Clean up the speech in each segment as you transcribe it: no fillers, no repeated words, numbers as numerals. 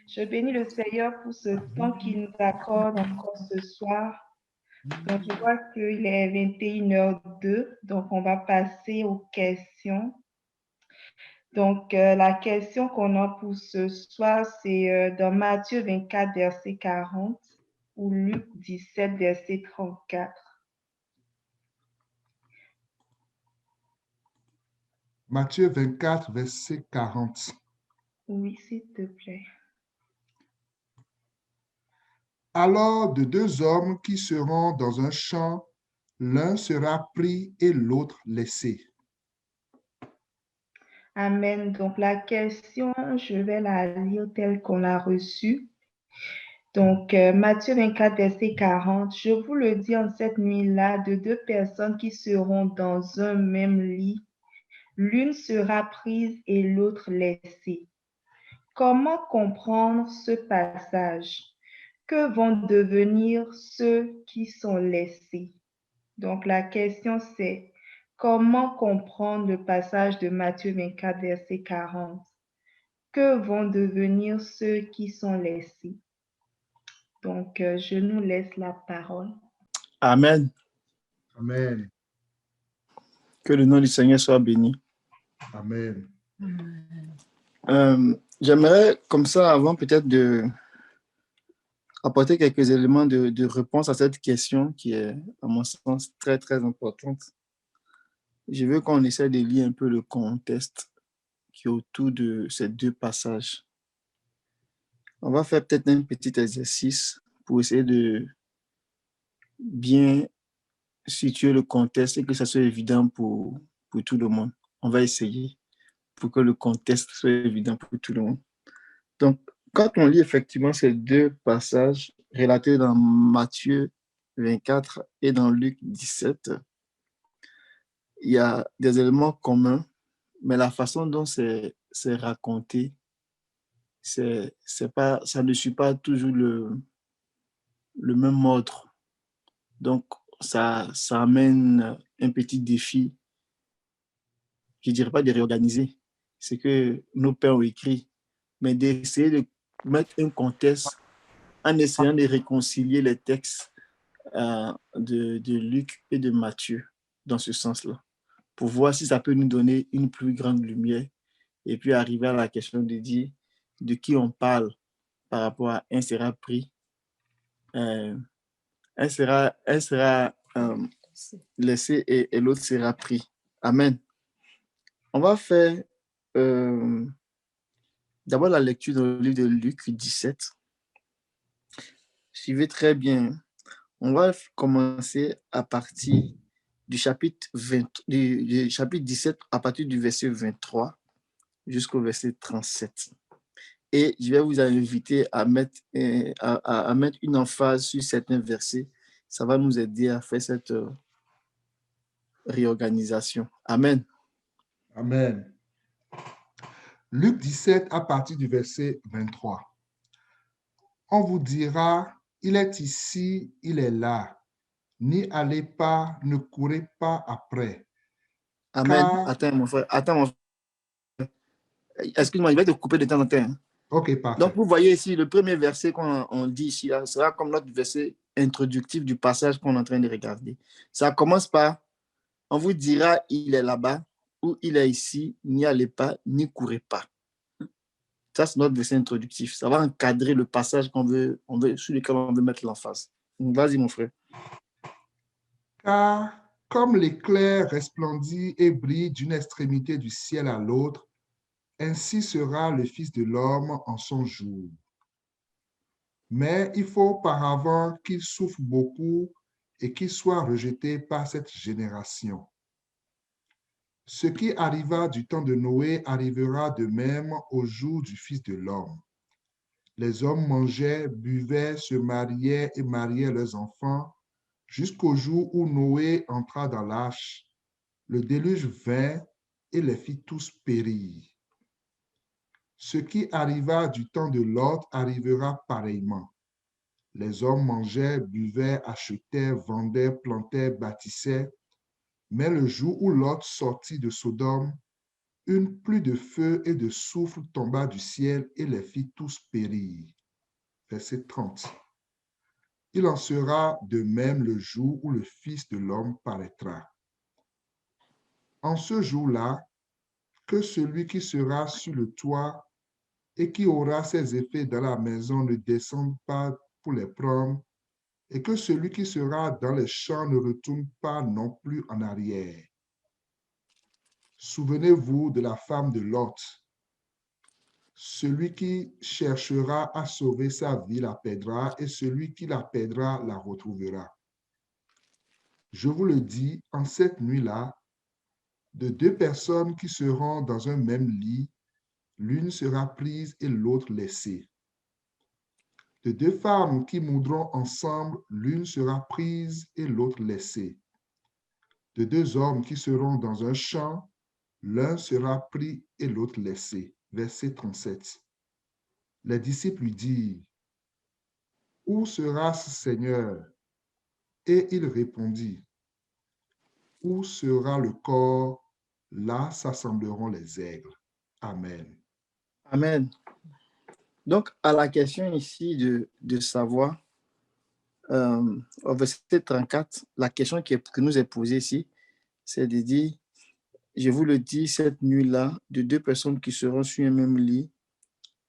Je bénis le Seigneur pour ce temps qu'il nous accorde encore ce soir. Donc, je vois qu'il est 21h02, donc on va passer aux questions. Donc, la question qu'on a pour ce soir, c'est dans Matthieu 24, verset 40 ou Luc 17, verset 34. Matthieu 24, verset 40. Oui, s'il te plaît. Alors de deux hommes qui seront dans un champ, l'un sera pris et l'autre laissé. Amen. Donc, la question, je vais la lire telle qu'on l'a reçue. Donc, Matthieu 24, verset 40, je vous le dis en cette nuit-là, de deux personnes qui seront dans un même lit, l'une sera prise et l'autre laissée. Comment comprendre ce passage? Que vont devenir ceux qui sont laissés? Donc, la question c'est, comment comprendre le passage de Matthieu 24, verset 40? Que vont devenir ceux qui sont laissés? Donc, je nous laisse la parole. Amen. Amen. Que le nom du Seigneur soit béni. Amen. J'aimerais, comme ça, avant peut-être de apporter quelques éléments de réponse à cette question qui est, à mon sens, très, très importante. Je veux qu'on essaie de lire un peu le contexte qui est autour de ces deux passages. On va faire peut-être un petit exercice pour essayer de bien situer le contexte et que ça soit évident pour tout le monde. On va essayer pour que le contexte soit évident pour tout le monde. Donc, quand on lit effectivement ces deux passages relatés dans Matthieu 24 et dans Luc 17, il y a des éléments communs, mais la façon dont c'est raconté, c'est pas, ça ne suit pas toujours le même ordre. Donc, ça amène un petit défi, je ne dirais pas de réorganiser ce que nos pères ont écrit, mais d'essayer de mettre un contexte en essayant de réconcilier les textes de Luc et de Matthieu dans ce sens-là, pour voir si ça peut nous donner une plus grande lumière et puis arriver à la question de dire de qui on parle par rapport à un sera pris, un sera laissé et l'autre sera pris. Amen. On va faire d'abord la lecture dans le livre de Luc 17. Suivez très bien. On va commencer à partir du chapitre 17, à partir du verset 23 jusqu'au verset 37. Et je vais vous inviter à mettre une emphase sur certains versets. Ça va nous aider à faire cette réorganisation. Amen. Amen. Luc 17 à partir du verset 23. On vous dira, il est ici, il est là. N'y allez pas, ne courez pas après. Amen. Car... Attends, mon frère. Excuse-moi, je vais te couper de temps en temps. Hein. Ok, parfait. Donc, vous voyez ici, le premier verset qu'on dit ici, là, sera comme notre verset introductif du passage qu'on est en train de regarder. Ça commence par, on vous dira, il est là-bas, ou il est ici, n'y allez pas, n'y courez pas. Ça, c'est notre verset introductif. Ça va encadrer le passage sur lequel on veut mettre l'emphase. Vas-y, mon frère. Car comme l'éclair resplendit et brille d'une extrémité du ciel à l'autre, ainsi sera le Fils de l'homme en son jour. Mais il faut auparavant qu'il souffre beaucoup et qu'il soit rejeté par cette génération. Ce qui arriva du temps de Noé arrivera de même au jour du Fils de l'homme. Les hommes mangeaient, buvaient, se mariaient et mariaient leurs enfants, jusqu'au jour où Noé entra dans l'arche. Le déluge vint et les fit tous périr. Ce qui arriva du temps de Lot arrivera pareillement. Les hommes mangeaient, buvaient, achetaient, vendaient, plantaient, bâtissaient. Mais le jour où Lot sortit de Sodome, une pluie de feu et de soufre tomba du ciel et les fit tous périr. Verset 30. Il en sera de même le jour où le Fils de l'homme paraîtra. En ce jour-là, que celui qui sera sur le toit et qui aura ses effets dans la maison ne descende pas pour les prendre, et que celui qui sera dans les champs ne retourne pas non plus en arrière. Souvenez-vous de la femme de Lot. Celui qui cherchera à sauver sa vie la perdra, et celui qui la perdra la retrouvera. Je vous le dis, en cette nuit-là, de deux personnes qui seront dans un même lit, l'une sera prise et l'autre laissée. De deux femmes qui moudront ensemble, l'une sera prise et l'autre laissée. De deux hommes qui seront dans un champ, l'un sera pris et l'autre laissé. Verset 37. Les disciples lui dirent, « Où sera ce Seigneur? » Et il répondit, « Où sera le corps? Là s'assembleront les aigles. » Amen. Amen. Donc, à la question ici de savoir, au verset 34, la question qui nous est posée ici, c'est de dire, je vous le dis, cette nuit-là, de deux personnes qui seront sur un même lit,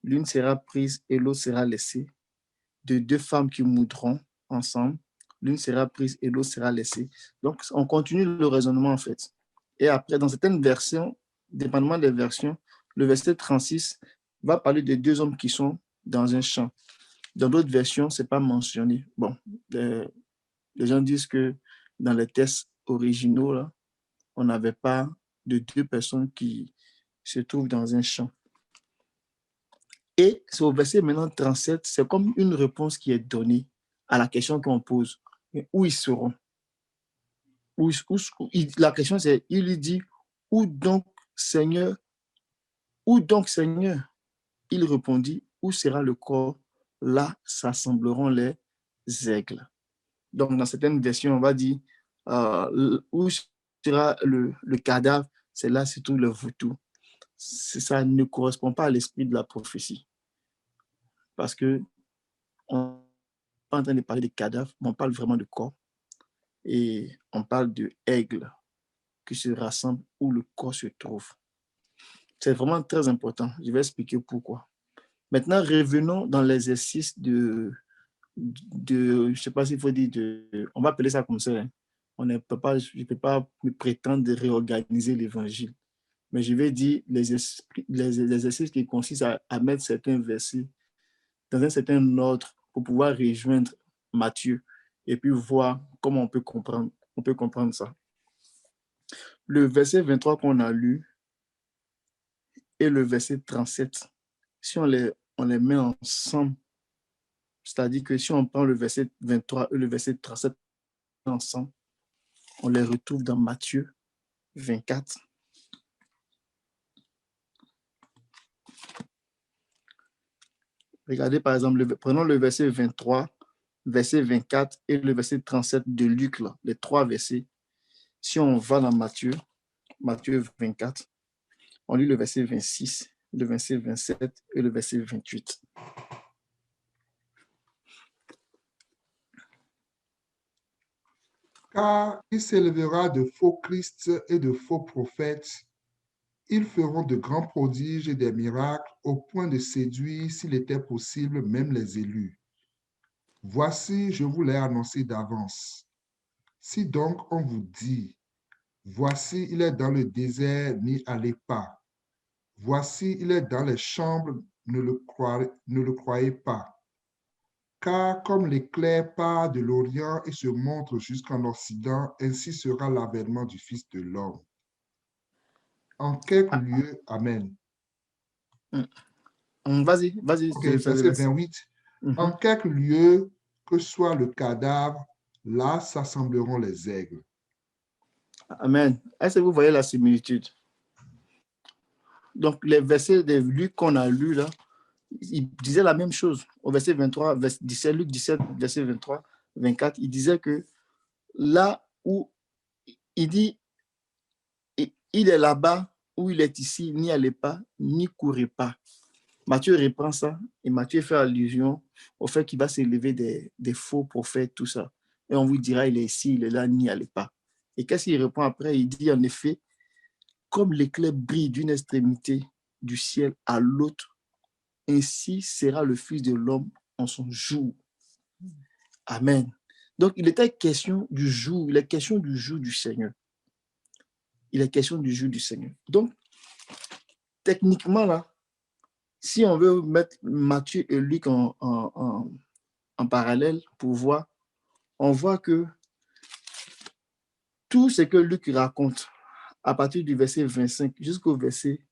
l'une sera prise et l'autre sera laissée. De deux femmes qui moudront ensemble, l'une sera prise et l'autre sera laissée. Donc, on continue le raisonnement en fait. Et après, dans certaines versions, dépendamment des versions, le verset 36 va parler de deux hommes qui sont dans un champ. Dans d'autres versions, ce n'est pas mentionné. Bon, les gens disent que dans les textes originaux, là, on n'avait pas de deux personnes qui se trouvent dans un champ. Et c'est au verset maintenant 37, c'est comme une réponse qui est donnée à la question qu'on pose. Où ils seront? La question c'est, il lui dit, où donc Seigneur? Où donc Seigneur? Il répondit, où sera le corps? Là s'assembleront les aigles. Donc dans certaines versions, on va dire, où sera le cadavre? C'est là c'est tout le vautour. Ça ne correspond pas à l'esprit de la prophétie. Parce que on n'est pas en train de parler de cadavres, mais on parle vraiment de corps. Et on parle de aigles qui se rassemblent où le corps se trouve. C'est vraiment très important. Je vais expliquer pourquoi. Maintenant, revenons dans l'exercice je ne sais pas s'il faut dire, on va appeler ça comme ça. Hein. Je ne peux pas me prétendre de réorganiser l'évangile. Mais je vais dire les exercices qui consistent à mettre certains versets dans un certain ordre pour pouvoir rejoindre Matthieu et puis voir comment on peut comprendre ça. Le verset 23 qu'on a lu et le verset 37, si on les met ensemble, c'est-à-dire que si on prend le verset 23 et le verset 37 ensemble, on les retrouve dans Matthieu 24. Regardez par exemple, prenons le verset 23, verset 24 et le verset 37 de Luc, là, les trois versets. Si on va dans Matthieu 24, on lit le verset 26, le verset 27 et le verset 28. Car il s'élèvera de faux Christ et de faux prophètes. Ils feront de grands prodiges et des miracles au point de séduire, s'il était possible, même les élus. Voici, je vous l'ai annoncé d'avance. Si donc on vous dit, voici, il est dans le désert, n'y allez pas. Voici, il est dans les chambres, ne le croyez pas. Car comme l'éclair part de l'Orient et se montre jusqu'en Occident, ainsi sera l'avènement du Fils de l'homme. En quelques lieux, Amen. Vas-y. Okay, verset 28. En quelques lieux, que soit le cadavre, là s'assembleront les aigles. Amen. Est-ce que vous voyez la similitude? Donc, les versets de Luc qu'on a lus là, il disait la même chose. Au verset 23, Luc 17, verset 23, 24, il disait que là où il dit, il est là-bas où il est ici, n'y allez pas, n'y courez pas. Matthieu reprend ça et Matthieu fait allusion au fait qu'il va s'élever des faux prophètes, tout ça. Et on vous dira, il est ici, il est là, n'y allez pas. Et qu'est-ce qu'il répond après? Il dit en effet, comme l'éclair brille d'une extrémité du ciel à l'autre, ainsi sera le Fils de l'homme en son jour. Amen. Donc, il était question du jour, il est question du jour du Seigneur. Il est question du jour du Seigneur. Donc, techniquement, là, si on veut mettre Matthieu et Luc en parallèle pour voir, on voit que tout ce que Luc raconte, à partir du verset 25 jusqu'au verset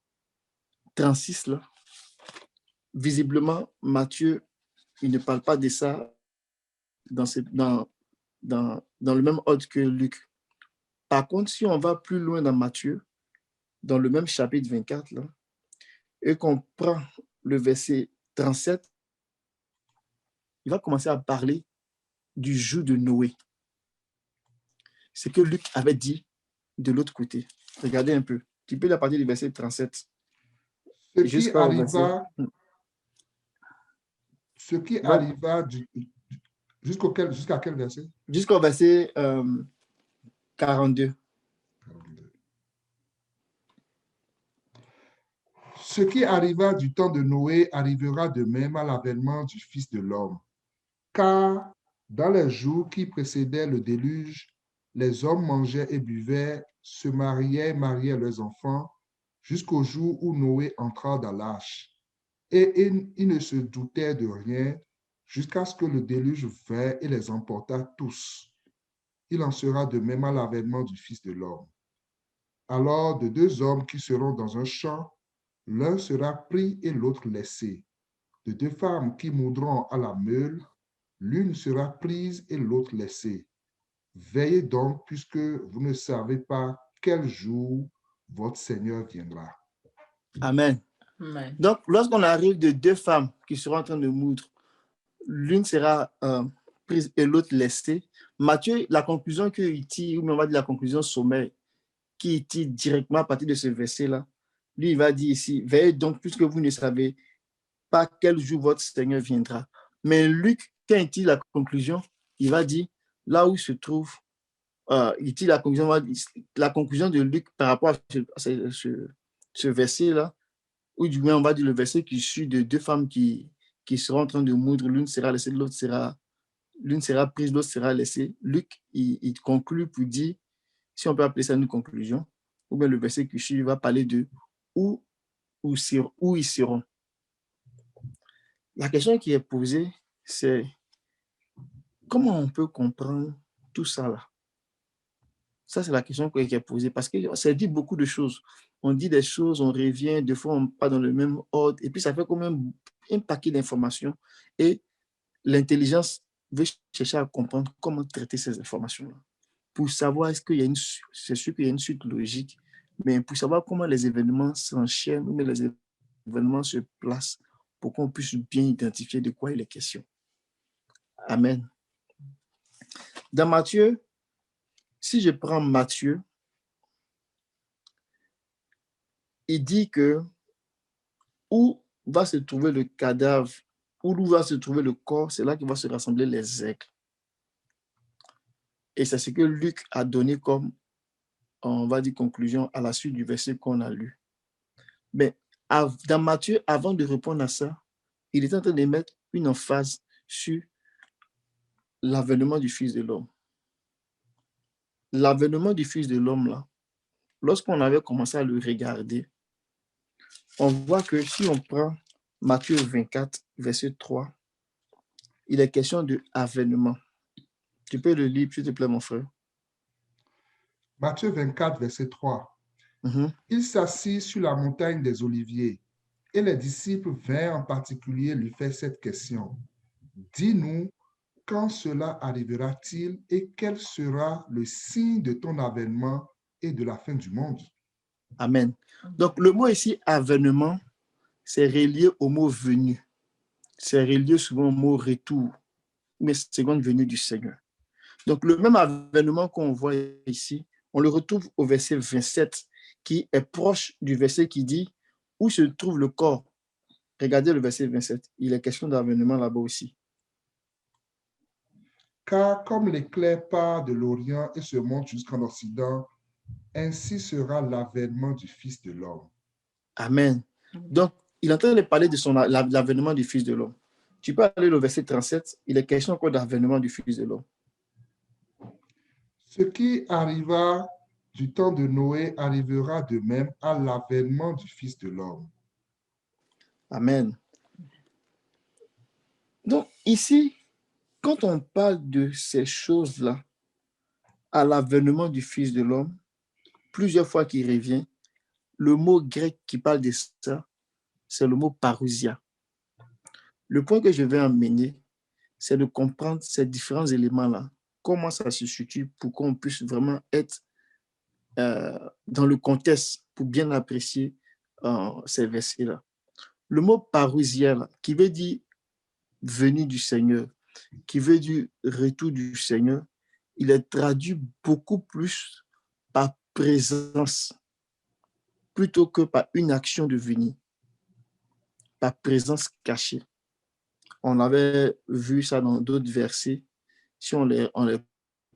36, là, visiblement, Matthieu, il ne parle pas de ça dans le même ordre que Luc. Par contre, si on va plus loin dans Matthieu, dans le même chapitre 24, là, et qu'on prend le verset 37, il va commencer à parler du jour de Noé. C'est que Luc avait dit de l'autre côté. Regardez un peu. Tu peux la partir du verset 37. Ce qui arriva jusqu'à quel verset? Jusqu'au verset 42. Ce qui arriva du temps de Noé arrivera de même à l'avènement du Fils de l'homme. Car dans les jours qui précédaient le déluge, les hommes mangeaient et buvaient, se mariaient, mariaient leurs enfants, jusqu'au jour où Noé entra dans l'arche. Et ils ne se doutaient de rien jusqu'à ce que le déluge vint et les emporta tous. Il en sera de même à l'avènement du Fils de l'homme. Alors, de deux hommes qui seront dans un champ, l'un sera pris et l'autre laissé. De deux femmes qui moudront à la meule, l'une sera prise et l'autre laissée. Veillez donc, puisque vous ne savez pas quel jour votre Seigneur viendra. Amen. Amen. Donc, lorsqu'on arrive de deux femmes qui seront en train de moudre, l'une sera prise et l'autre laissée. Matthieu, la conclusion qu'il tire, ou on va dire la conclusion sommaire, qui tire directement à partir de ce verset-là, lui, il va dire ici, veillez donc, puisque vous ne savez pas quel jour votre Seigneur viendra. Mais Luc, quand il tire la conclusion, il va dire, là où se trouve, il tire la conclusion de Luc par rapport à ce verset-là, ou du moins, on va dire le verset qui suit de deux femmes qui seront en train de moudre, l'une sera laissée, l'une sera prise, l'autre sera laissée. Luc, il conclut pour dire, si on peut appeler ça une conclusion, ou bien le verset qui suit va parler de où ils seront. La question qui est posée, c'est comment on peut comprendre tout ça là? Ça, c'est la question qui est posée parce que ça dit beaucoup de choses. On dit des choses, on revient, des fois, on n'est pas dans le même ordre et puis ça fait quand même un paquet d'informations et l'intelligence veut chercher à comprendre comment traiter ces informations-là. Pour savoir est-ce qu'il y a c'est sûr qu'il y a une suite logique, mais pour savoir comment les événements s'enchaînent, mais les événements se placent pour qu'on puisse bien identifier de quoi il est question. Amen. Dans Matthieu, si je prends Matthieu, il dit que où va se trouver le cadavre, où va se trouver le corps, c'est là qu'il va se rassembler les aigles. Et c'est ce que Luc a donné comme, on va dire, conclusion à la suite du verset qu'on a lu. Mais dans Matthieu, avant de répondre à ça, il est en train de mettre une emphase sur l'avènement du Fils de l'homme. L'avènement du Fils de l'homme, là, lorsqu'on avait commencé à le regarder, on voit que si on prend Matthieu 24, verset 3, il est question de avènement. Tu peux le lire, s'il te plaît, mon frère. Matthieu 24, verset 3. Il s'assit sur la montagne des Oliviers et les disciples vinrent en particulier lui faire cette question. Dis-nous, quand cela arrivera-t-il et quel sera le signe de ton avènement et de la fin du monde? Amen. Donc, le mot ici, avènement, c'est relié au mot venu. C'est relié souvent au mot retour, mais seconde venue du Seigneur. Donc, le même avènement qu'on voit ici, on le retrouve au verset 27, qui est proche du verset qui dit « Où se trouve le corps ?» Regardez le verset 27. Il est question d'avènement là-bas aussi. Car comme l'éclair part de l'Orient et se monte jusqu'en Occident, ainsi sera l'avènement du Fils de l'homme. Amen. Donc, il est en train de parler de l'avènement du Fils de l'homme. Tu peux aller au verset 37. Il est question encore d'avènement du Fils de l'homme. Ce qui arriva du temps de Noé arrivera de même à l'avènement du Fils de l'homme. Amen. Donc, ici, quand on parle de ces choses-là, à l'avènement du Fils de l'homme, plusieurs fois qu'il revient, le mot grec qui parle de ça, c'est le mot parousia. Le point que je vais emmener, c'est de comprendre ces différents éléments-là, comment ça se situe pour qu'on puisse vraiment être dans le contexte pour bien apprécier ces versets-là. Le mot parousia, qui veut dire venue du Seigneur, qui veut dire retour du Seigneur, il est traduit beaucoup plus par présence plutôt que par une action de venir, par présence cachée. On avait vu ça dans d'autres versets. Si on les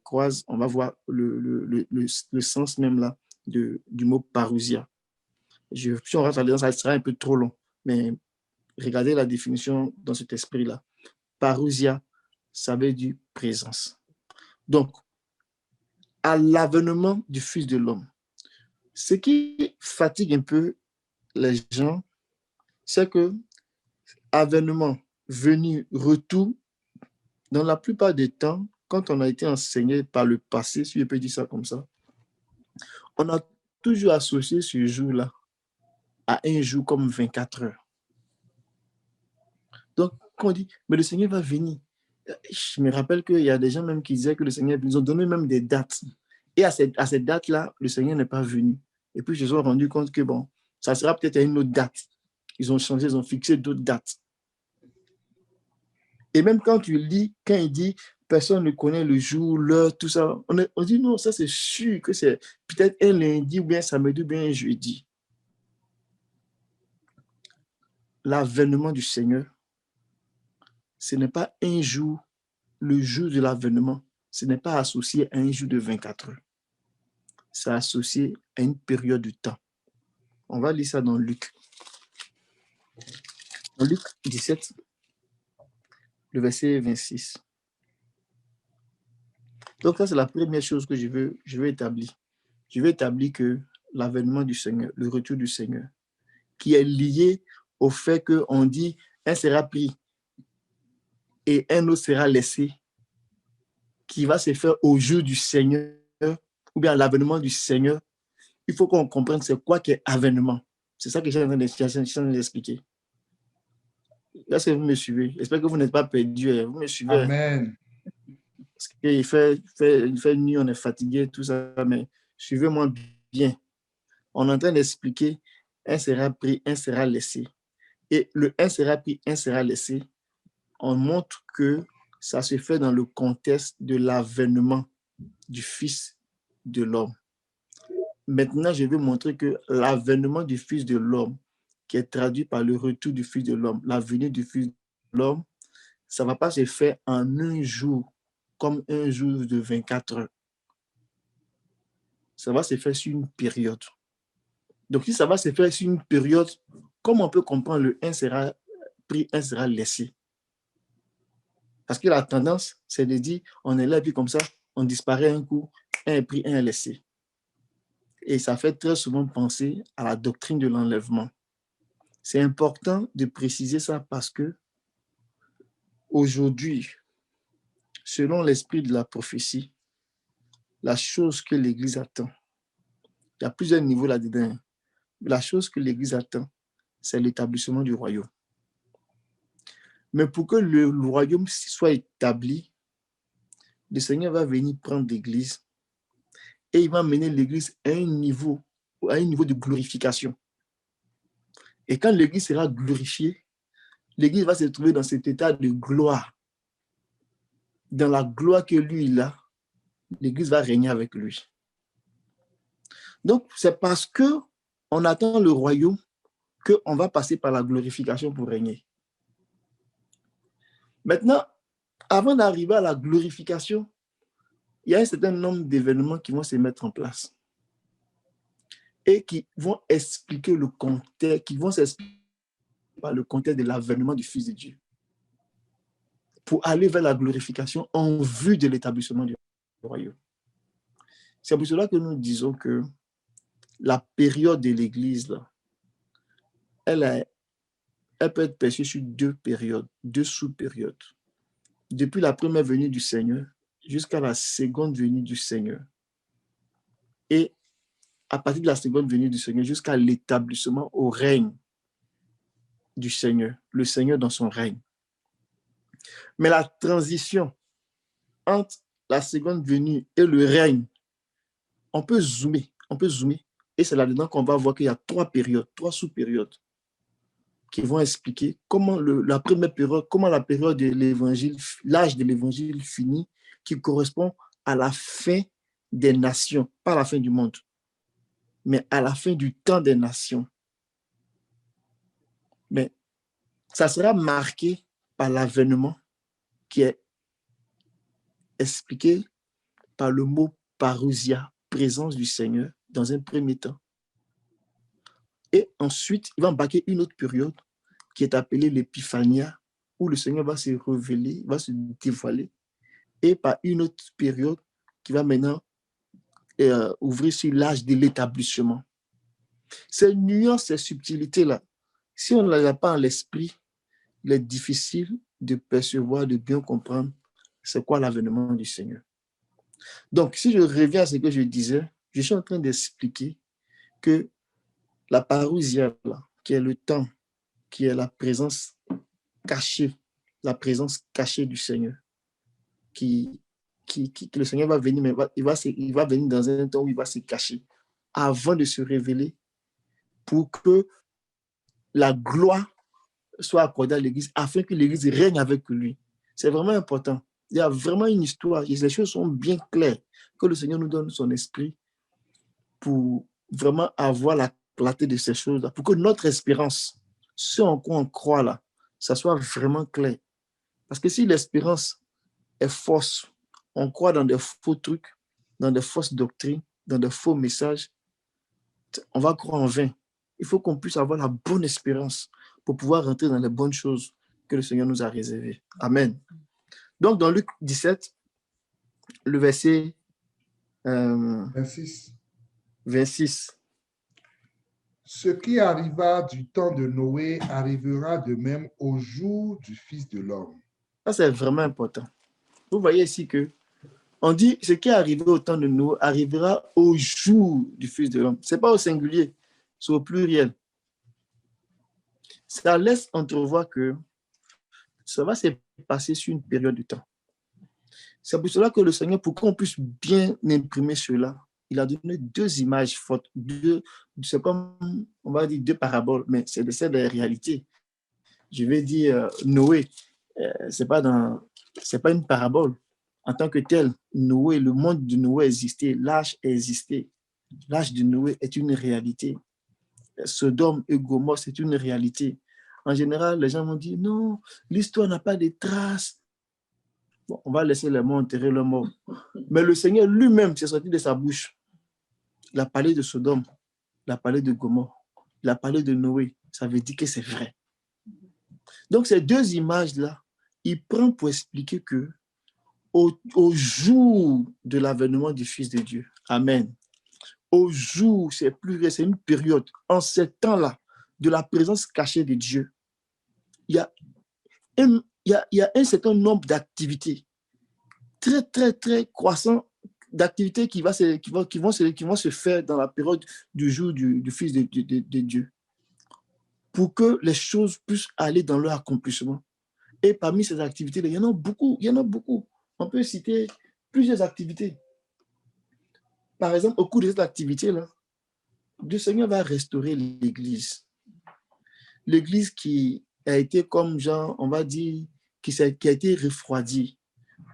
croise, on va voir le sens même là du mot parousia. Si on reste là-dedans, ça sera un peu trop long, mais regardez la définition dans cet esprit-là. Parousia, ça veut dire présence. Donc, à l'avènement du Fils de l'homme, ce qui fatigue un peu les gens, c'est que avènement, venu, retour, dans la plupart des temps, quand on a été enseigné par le passé, si je peux dire ça comme ça, on a toujours associé ce jour-là à un jour comme 24 heures. Donc, quand on dit, mais le Seigneur va venir, je me rappelle qu'il y a des gens même qui disaient que le Seigneur, ils ont donné même des dates. Et à cette date-là, le Seigneur n'est pas venu. Et puis, ils se sont rendus compte que, bon, ça sera peut-être à une autre date. Ils ont changé, ils ont fixé d'autres dates. Et même quand tu lis, quand il dit, personne ne connaît le jour, l'heure, tout ça, on dit, non, ça c'est sûr que c'est peut-être un lundi, ou bien samedi, ou bien un jeudi. L'avènement du Seigneur, ce n'est pas un jour, le jour de l'avènement, ce n'est pas associé à un jour de 24 heures. C'est associé à une période de temps. On va lire ça dans Luc. Dans Luc 17, le verset 26. Donc ça, c'est la première chose que je veux établir. Je veux établir que l'avènement du Seigneur, le retour du Seigneur, qui est lié au fait qu'on dit un sera pris et un autre sera laissé, qui va se faire au jour du Seigneur, ou bien à l'avènement du Seigneur. Il faut qu'on comprenne c'est quoi qui est avènement. C'est ça que j'ai en train d'expliquer. Est-ce que vous me suivez? J'espère que vous n'êtes pas perdu. Vous me suivez. Amen. Parce qu'il fait nuit, on est fatigué, tout ça, mais suivez-moi bien. On est en train d'expliquer un sera pris, un sera laissé. Et le un sera pris, un sera laissé, on montre que ça se fait dans le contexte de l'avènement du Fils de l'homme. Maintenant, je vais montrer que l'avènement du Fils de l'homme, qui est traduit par le retour du Fils de l'homme, la venue du Fils de l'homme, ça ne va pas se faire en un jour, comme un jour de 24 heures. Ça va se faire sur une période. Donc, si ça va se faire sur une période, comment on peut comprendre le un sera pris, un sera laissé? Parce que la tendance, c'est de dire, on est là, et puis comme ça, on disparaît un coup, un est pris, un est laissé. Et ça fait très souvent penser à la doctrine de l'enlèvement. C'est important de préciser ça parce que aujourd'hui, selon l'esprit de la prophétie, la chose que l'Église attend, il y a plusieurs niveaux là-dedans. La chose que l'Église attend, c'est l'établissement du royaume. Mais pour que le royaume soit établi, le Seigneur va venir prendre l'Église et il va mener l'Église à un niveau de glorification. Et quand l'Église sera glorifiée, l'Église va se trouver dans cet état de gloire. Dans la gloire que lui, il a, l'Église va régner avec lui. Donc, c'est parce qu'on attend le royaume qu'on va passer par la glorification pour régner. Maintenant, avant d'arriver à la glorification, il y a un certain nombre d'événements qui vont se mettre en place et qui vont expliquer le contexte, qui vont s'expliquer par le contexte de l'avènement du Fils de Dieu pour aller vers la glorification en vue de l'établissement du royaume. C'est pour cela que nous disons que la période de l'Église, là, elle peut être perçue sur deux périodes, deux sous-périodes. Depuis la première venue du Seigneur jusqu'à la seconde venue du Seigneur. Et à partir de la seconde venue du Seigneur jusqu'à l'établissement au règne du Seigneur, le Seigneur dans son règne. Mais la transition entre la seconde venue et le règne, on peut zoomer, et c'est là-dedans qu'on va voir qu'il y a trois périodes, trois sous-périodes qui vont expliquer comment la première période, comment la période de l'évangile, l'âge de l'évangile finit, qui correspond à la fin des nations, pas à la fin du monde, mais à la fin du temps des nations. Mais ça sera marqué par l'avènement qui est expliqué par le mot parousia, présence du Seigneur, dans un premier temps. Et ensuite, il va embarquer une autre période qui est appelée l'épiphania, où le Seigneur va se révéler, va se dévoiler, et par une autre période qui va maintenant ouvrir sur l'âge de l'établissement. Ces nuances, ces subtilités-là, si on ne les a pas en l'esprit, il est difficile de percevoir, de bien comprendre c'est quoi l'avènement du Seigneur. Donc, si je reviens à ce que je disais, je suis en train d'expliquer que la parousia, qui est le temps, qui est la présence cachée du Seigneur, que le Seigneur va venir, mais il va venir dans un temps où il va se cacher avant de se révéler pour que la gloire soit accordée à l'Église, afin que l'Église règne avec lui. C'est vraiment important. Il y a vraiment une histoire, les choses sont bien claires, que le Seigneur nous donne son esprit pour vraiment avoir la clarté de ces choses-là, pour que notre espérance, ce en quoi on croit là, ça soit vraiment clair. Parce que si l'espérance est fausse, on croit dans des faux trucs, dans des fausses doctrines, dans des faux messages, on va croire en vain. Il faut qu'on puisse avoir la bonne espérance pour pouvoir rentrer dans les bonnes choses que le Seigneur nous a réservées. Amen. Donc, dans Luc 17, le verset 26. Ce qui arriva du temps de Noé arrivera de même au jour du Fils de l'homme. Ça, c'est vraiment important. Vous voyez ici que on dit ce qui est arrivé au temps de Noé arrivera au jour du Fils de l'homme. Ce n'est pas au singulier, c'est au pluriel. Ça laisse entrevoir que ça va se passer sur une période de temps. C'est pour cela que le Seigneur, pour qu'on puisse bien imprimer cela, il a donné deux images fortes, c'est comme, on va dire deux paraboles, mais c'est des réalités. Je vais dire Noé, c'est pas une parabole. En tant que tel, Noé, le monde de Noé existait, l'âge existait. L'âge de Noé est une réalité. Sodome et Gomorrhe, c'est une réalité. En général, les gens vont dire non, l'histoire n'a pas de traces. Bon, on va laisser les morts enterrer leurs morts. Mais le Seigneur lui-même s'est sorti de sa bouche. Il a parlé de Sodome, il a parlé de Gomorrhe, il a parlé de Noé. Ça veut dire que c'est vrai. Donc, ces deux images-là, il prend pour expliquer que au jour de l'avènement du Fils de Dieu, Amen, au jour, c'est une période, en ces temps-là, de la présence cachée de Dieu, il y a un certain nombre d'activités très, très, très croissant, d'activités qui vont se faire dans la période du jour du Fils de Dieu, pour que les choses puissent aller dans leur accomplissement. Et parmi ces activités-là, il y en a beaucoup. On peut citer plusieurs activités. Par exemple, au cours de cette activité-là, le Seigneur va restaurer l'Église. L'Église qui a été comme genre, on va dire, qui a été refroidie.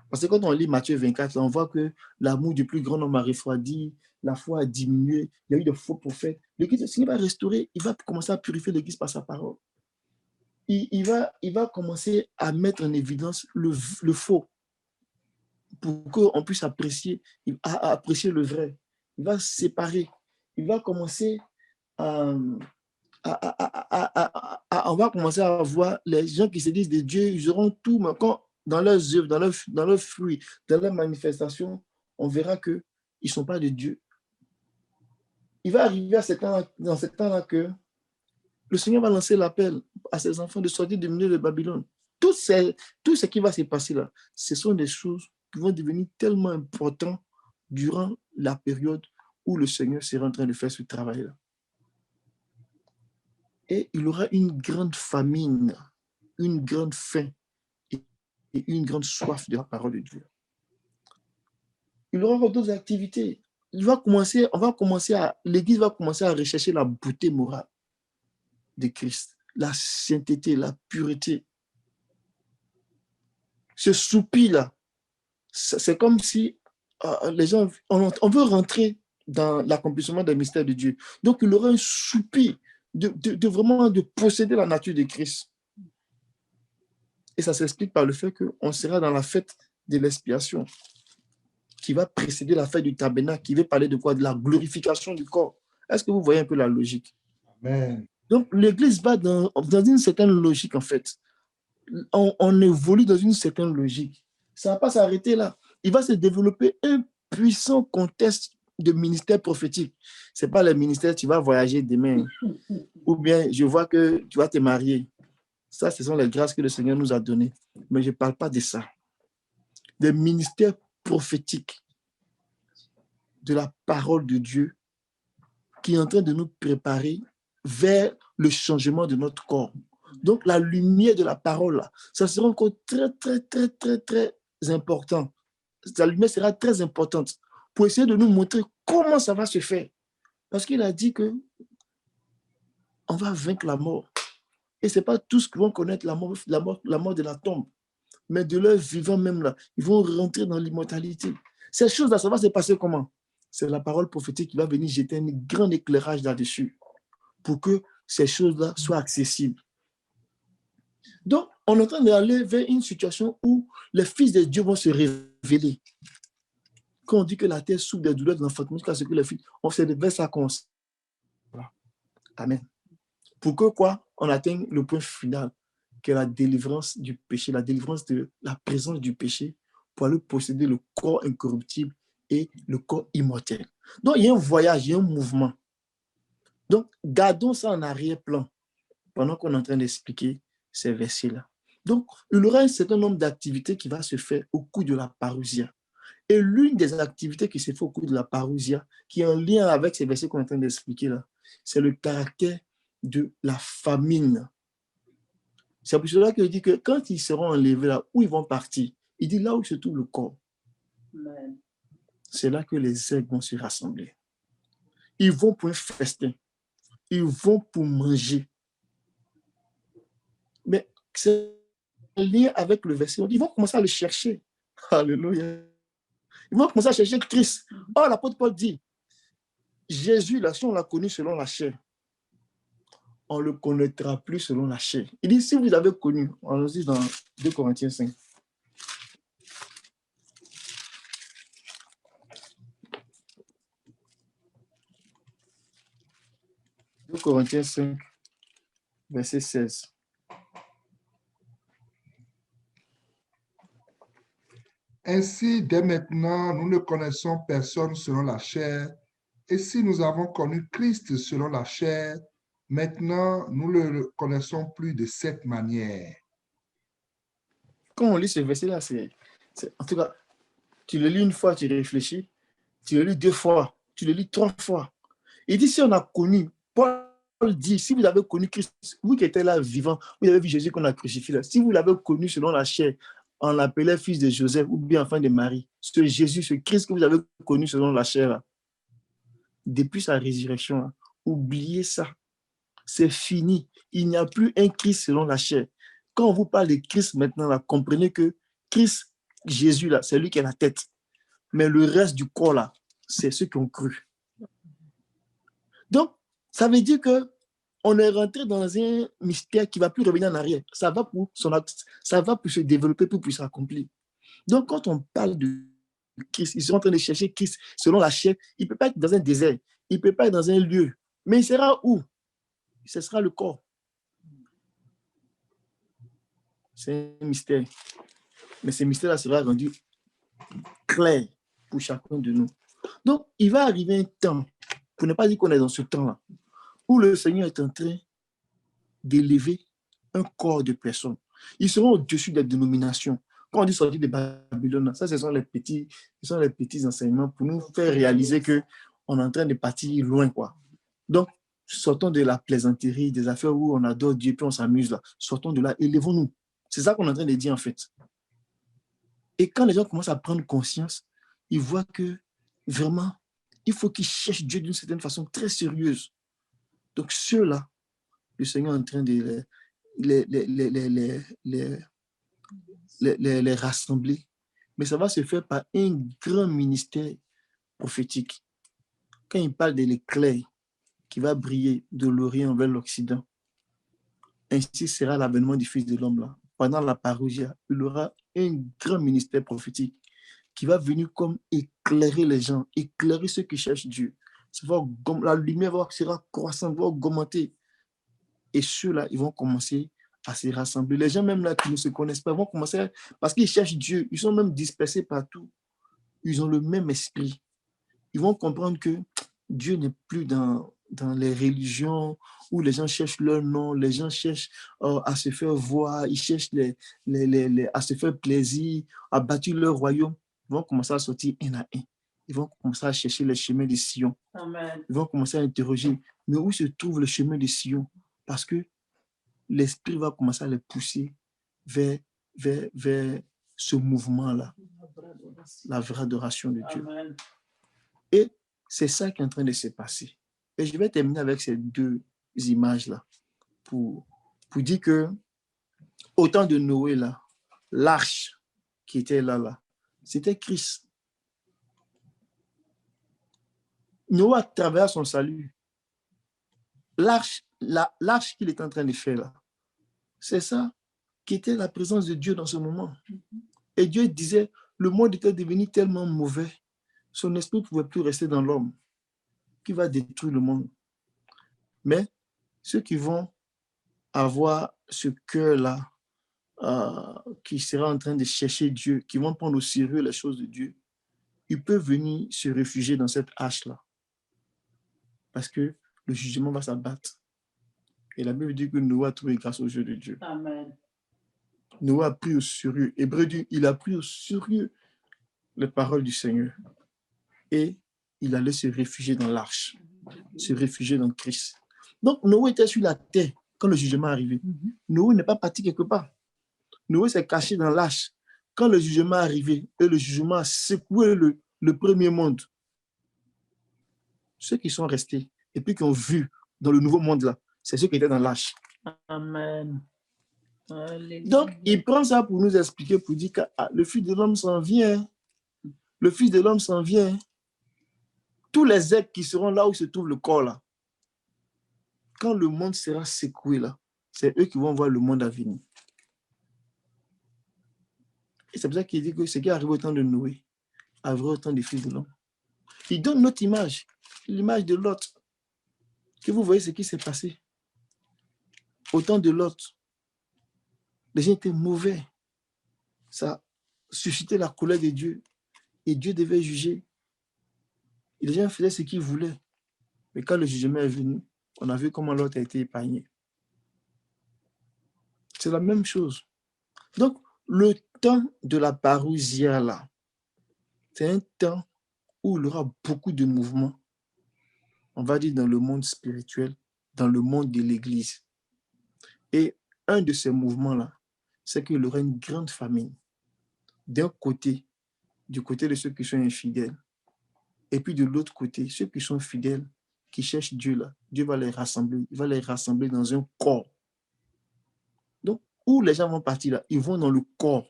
Parce que quand on lit Matthieu 24, on voit que l'amour du plus grand homme a refroidi, la foi a diminué, il y a eu de faux prophètes. L'Église, le Seigneur va restaurer, il va commencer à purifier l'Église par sa parole. Il va commencer à mettre en évidence le faux pour qu'on puisse apprécier le vrai. Il va séparer. Il va commencer on va commencer à voir les gens qui se disent de Dieu, ils auront tout, mais quand dans leurs œuvres, dans leurs fruits, dans leurs manifestations, on verra qu'ils ne sont pas de Dieu. Il va arriver dans ce temps-là que le Seigneur va lancer l'appel à ses enfants de sortir du milieu de Babylone. Tout ce qui va se passer là, ce sont des choses qui vont devenir tellement importantes durant la période où le Seigneur sera en train de faire ce travail-là. Et il aura une grande famine, une grande faim et une grande soif de la parole de Dieu. Il aura d'autres activités. L'Église va commencer à rechercher la beauté morale de Christ, la sainteté, la pureté. Ce soupir-là, c'est comme si les gens, on veut rentrer dans l'accomplissement des mystères de Dieu. Donc, il aura un soupir vraiment de posséder la nature de Christ. Et ça s'explique par le fait qu'on sera dans la fête de l'expiation qui va précéder la fête du tabernacle, qui va parler de quoi? De la glorification du corps. Est-ce que vous voyez un peu la logique? Amen. Donc, l'Église va dans une certaine logique, en fait. On évolue dans une certaine logique. Ça ne va pas s'arrêter là. Il va se développer un puissant contexte de ministère prophétique. Ce n'est pas le ministère, tu vas voyager demain. Ou bien, je vois que tu vas te marier. Ça, ce sont les grâces que le Seigneur nous a données. Mais je ne parle pas de ça. Des ministères prophétiques de la parole de Dieu qui est en train de nous préparer vers le changement de notre corps. Donc, la lumière de la parole, là, ça sera encore très, très, très, très, très important. La lumière sera très importante pour essayer de nous montrer comment ça va se faire. Parce qu'il a dit que on va vaincre la mort. Et ce n'est pas tous qui vont connaître la mort de la tombe, mais de leur vivant même là, ils vont rentrer dans l'immortalité. Ces choses-là, ça va se passer comment? C'est la parole prophétique qui va venir jeter un grand éclairage là-dessus pour que ces choses-là soient accessibles. Donc, on est en train d'aller vers une situation où les fils de Dieu vont se révéler. Quand on dit que la terre souffre des douleurs de l'enfantement, jusqu'à ce que les fils, on se vers ça qu'on... Amen. Pour que quoi? On atteigne le point final, qui est la délivrance du péché, la délivrance de la présence du péché, pour aller posséder le corps incorruptible et le corps immortel. Donc, il y a un voyage, il y a un mouvement. Donc, gardons ça en arrière-plan pendant qu'on est en train d'expliquer ces versets-là. Donc, il y aura un certain nombre d'activités qui va se faire au cours de la parousia. Et l'une des activités qui se fait au cours de la parousia, qui est en lien avec ces versets qu'on est en train d'expliquer là, c'est le caractère de la famine. C'est pour cela qu'il dit que quand ils seront enlevés là, où ils vont partir, il dit là où se trouve le corps. C'est là que les aigles vont se rassembler. Ils vont pour un festin. Ils vont pour manger. Mais c'est en lien avec le verset. Ils vont commencer à le chercher. Alléluia. Ils vont commencer à chercher Christ. Or, l'apôtre Paul dit, Jésus, là, si on l'a connu selon la chair, on ne le connaîtra plus selon la chair. Il dit, si vous l'avez connu, on le dit dans 2 Corinthiens 5. « 2 Corinthiens 5, verset 16. Ainsi, dès maintenant, nous ne connaissons personne selon la chair, et si nous avons connu Christ selon la chair, maintenant, nous ne le connaissons plus de cette manière. » Quand on lit ce verset-là, en tout cas, tu le lis une fois, tu réfléchis, tu le lis 2 fois, tu le lis 3 fois. Il dit, si on a connu, Paul dit, si vous avez connu Christ, vous qui étiez là vivant, vous avez vu Jésus qu'on a crucifié là, si vous l'avez connu selon la chair, on l'appelait fils de Joseph ou bien enfant de Marie, ce Jésus, ce Christ que vous avez connu selon la chair, là, depuis sa résurrection, là, oubliez ça. C'est fini. Il n'y a plus un Christ selon la chair. Quand on vous parle de Christ maintenant, là, comprenez que Christ, Jésus, là, c'est lui qui est la tête. Mais le reste du corps, là, c'est ceux qui ont cru. Ça veut dire que on est rentré dans un mystère qui ne va plus revenir en arrière. Ça va pour se développer, pour s'accomplir. Donc, quand on parle de Christ, ils sont en train de chercher Christ selon la chair. Il ne peut pas être dans un désert. Il ne peut pas être dans un lieu. Mais il sera où? Ce sera le corps. C'est un mystère. Mais ce mystère-là sera rendu clair pour chacun de nous. Donc, il va arriver un temps, pour ne pas dire qu'on est dans ce temps-là, où le Seigneur est en train d'élever un corps de personnes. Ils seront au-dessus des dénominations. Quand on dit sortir de Babylone, ça, ce sont les petits enseignements pour nous faire réaliser qu'on est en train de partir loin, quoi. Donc, sortons de la plaisanterie, des affaires où on adore Dieu, puis on s'amuse là. Sortons de là, élevons-nous. C'est ça qu'on est en train de dire, en fait. Et quand les gens commencent à prendre conscience, ils voient que vraiment, il faut qu'ils cherchent Dieu d'une certaine façon très sérieuse. Donc, ceux-là, le Seigneur est en train de les rassembler. Mais ça va se faire par un grand ministère prophétique. Quand il parle de l'éclair qui va briller de l'Orient vers l'Occident, ainsi sera l'avènement du Fils de l'homme là. Pendant la parousia, il aura un grand ministère prophétique qui va venir comme éclairer les gens, éclairer ceux qui cherchent Dieu. La lumière sera croissante, va augmenter. Et ceux-là, ils vont commencer à se rassembler. Les gens même là qui ne se connaissent pas vont commencer parce qu'ils cherchent Dieu. Ils sont même dispersés partout. Ils ont le même esprit. Ils vont comprendre que Dieu n'est plus dans les religions où les gens cherchent leur nom, les gens cherchent à se faire voir, ils cherchent à se faire plaisir, à bâtir leur royaume. Ils vont commencer à sortir un à un. Ils vont commencer à chercher les chemins de Sion. Amen. Ils vont commencer à interroger, mais où se trouve le chemin de Sion? Parce que l'esprit va commencer à les pousser vers ce mouvement-là, la vraie adoration de Dieu. Amen. Et c'est ça qui est en train de se passer. Et je vais terminer avec ces deux images-là pour dire que au temps de Noé, là, l'arche qui était là, c'était Christ. Noé a travaillé son salut. L'arche qu'il est en train de faire là, c'est ça qui était la présence de Dieu dans ce moment. Et Dieu disait, le monde était devenu tellement mauvais, son esprit ne pouvait plus rester dans l'homme, qui va détruire le monde. Mais ceux qui vont avoir ce cœur-là, qui sera en train de chercher Dieu, qui vont prendre au sérieux les choses de Dieu, ils peuvent venir se réfugier dans cette hache-là. Parce que le jugement va s'abattre. Et la Bible dit que Noé a trouvé grâce au jeu de Dieu. Amen. Noé a pris au sérieux. Hébreu dit, il a pris au sérieux les paroles du Seigneur. Et il allait se réfugier dans l'arche, se réfugier dans Christ. Donc, Noé était sur la terre quand le jugement est arrivé. Noé n'est pas parti quelque part. Noé s'est caché dans l'arche. Quand le jugement est arrivé et le jugement a secoué le premier monde, ceux qui sont restés et puis qui ont vu dans le nouveau monde-là, c'est ceux qui étaient dans l'arche. Amen. Donc, il prend ça pour nous expliquer, pour dire que le Fils de l'homme s'en vient. Le Fils de l'homme s'en vient. Tous les êtres qui seront là où se trouve le corps, là, quand le monde sera secoué, là, c'est eux qui vont voir le monde à venir. Et c'est pour ça qu'il dit que ce qui arrive au temps de Noé arrivera au temps du Fils de l'homme. Il donne notre image, l'image de Lot. Que vous voyez ce qui s'est passé. Au temps de Lot, les gens étaient mauvais. Ça a suscité la colère de Dieu. Et Dieu devait juger. Et les gens faisaient ce qu'ils voulaient. Mais quand le jugement est venu, on a vu comment Lot a été épargné. C'est la même chose. Donc, le temps de la parousia, là, c'est un temps où il y aura beaucoup de mouvements, on va dire dans le monde spirituel, dans le monde de l'Église. Et un de ces mouvements-là, c'est qu'il y aura une grande famine. D'un côté, du côté de ceux qui sont infidèles, et puis de l'autre côté, ceux qui sont fidèles, qui cherchent Dieu là, Dieu va les rassembler, il va les rassembler dans un corps. Donc, où les gens vont partir là, ils vont dans le corps.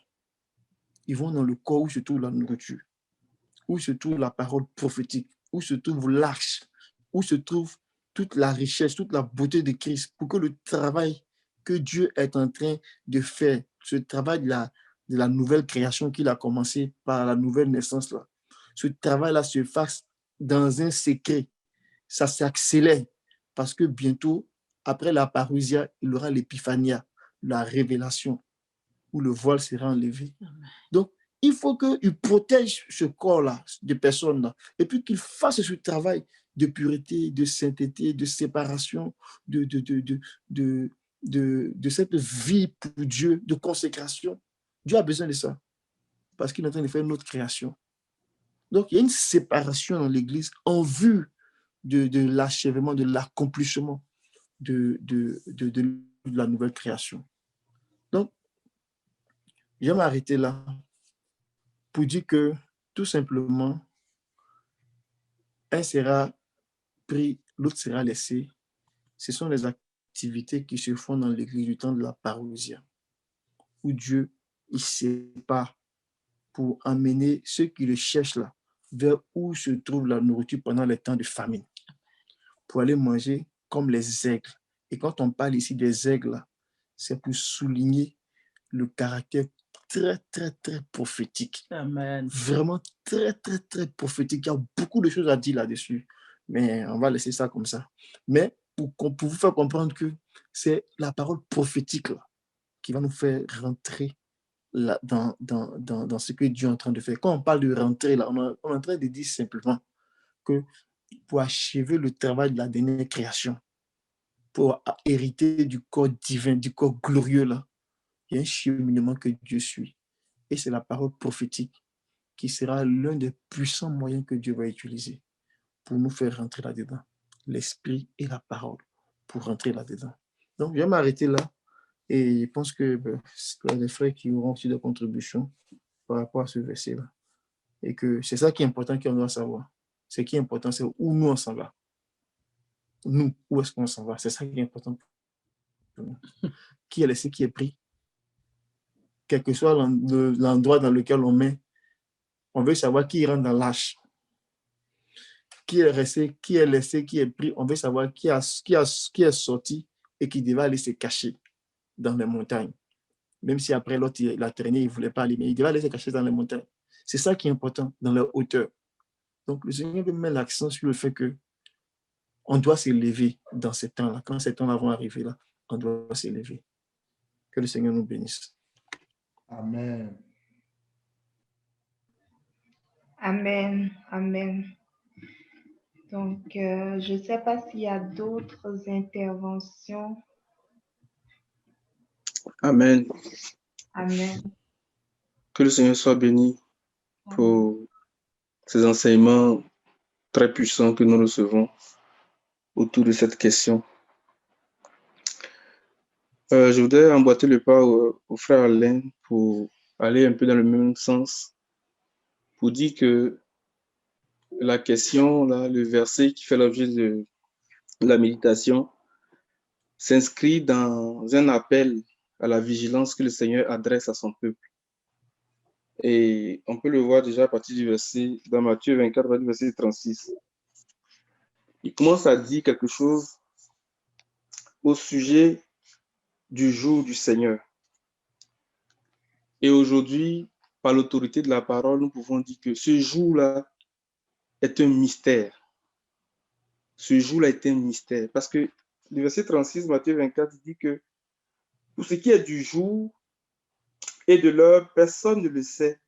Ils vont dans le corps où se trouve la nourriture, où se trouve la parole prophétique, où se trouve l'arche, où se trouve toute la richesse, toute la beauté de Christ, pour que le travail que Dieu est en train de faire, ce travail de la nouvelle création qu'il a commencé par la nouvelle naissance, là, ce travail-là se fasse dans un secret. Ça s'accélère parce que bientôt, après la parousia, il y aura l'épiphania, la révélation, où le voile sera enlevé. Donc, il faut qu'il protège ce corps-là, de personnes-là, et puis qu'il fasse ce travail de pureté, de sainteté, de séparation, de cette vie pour Dieu, de consécration. Dieu a besoin de ça, parce qu'il est en train de faire une autre création. Donc, il y a une séparation dans l'Église en vue de l'achèvement, de l'accomplissement de la nouvelle création. Donc, je vais m'arrêter là pour dire que, tout simplement, un sera pris, l'autre sera laissé. Ce sont les activités qui se font dans l'Église du temps de la parousia, où Dieu, il sépare pour amener ceux qui le cherchent là, vers où se trouve la nourriture pendant les temps de famine, pour aller manger comme les aigles. Et quand on parle ici des aigles, là, c'est pour souligner le caractère très, très, très prophétique. Amen. Vraiment très, très, très prophétique. Il y a beaucoup de choses à dire là-dessus, mais on va laisser ça comme ça. Mais pour vous faire comprendre que c'est la parole prophétique là, qui va nous faire rentrer là, dans ce que Dieu est en train de faire. Quand on parle de rentrer, là, on est en train de dire simplement que pour achever le travail de la dernière création, pour hériter du corps divin, du corps glorieux, là, il y a un cheminement que Dieu suit. Et c'est la parole prophétique qui sera l'un des puissants moyens que Dieu va utiliser pour nous faire rentrer là-dedans. L'esprit et la parole pour rentrer là-dedans. Donc, je vais m'arrêter là et je pense que les frères qui auront aussi des contributions par rapport à ce verset-là. Et que c'est ça qui est important qu'on doit savoir. Ce qui est important, c'est où nous on s'en va. Nous, où est-ce qu'on s'en va? C'est ça qui est important pour nous. Qui est laissé, qui est pris? Quel que soit l'endroit dans lequel on met, on veut savoir qui rentre dans l'arche. Qui est resté, qui est laissé, qui est pris. On veut savoir qui est sorti et qui devait aller se cacher dans les montagnes. Même si après l'autre, il a traîné, il ne voulait pas aller, mais il devait aller se cacher dans les montagnes. C'est ça qui est important, dans la hauteur. Donc, le Seigneur met l'accent sur le fait qu'on doit s'élever dans ces temps-là. Quand ces temps-là vont arriver, là, on doit s'élever. Que le Seigneur nous bénisse. Amen. Amen. Amen. Donc, je ne sais pas s'il y a d'autres interventions. Amen. Amen. Que le Seigneur soit béni pour ces enseignements très puissants que nous recevons autour de cette question. Je voudrais emboîter le pas au frère Alain pour aller un peu dans le même sens, pour dire que la question, là, le verset qui fait l'objet de la méditation, s'inscrit dans un appel à la vigilance que le Seigneur adresse à son peuple. Et on peut le voir déjà à partir du verset, dans Matthieu 24, verset 36. Il commence à dire quelque chose au sujet du jour du Seigneur. Et aujourd'hui, par l'autorité de la parole, nous pouvons dire que ce jour-là est un mystère. Ce jour-là est un mystère. Parce que le verset 36, Matthieu 24, dit que pour ce qui est du jour et de l'heure, personne ne le sait.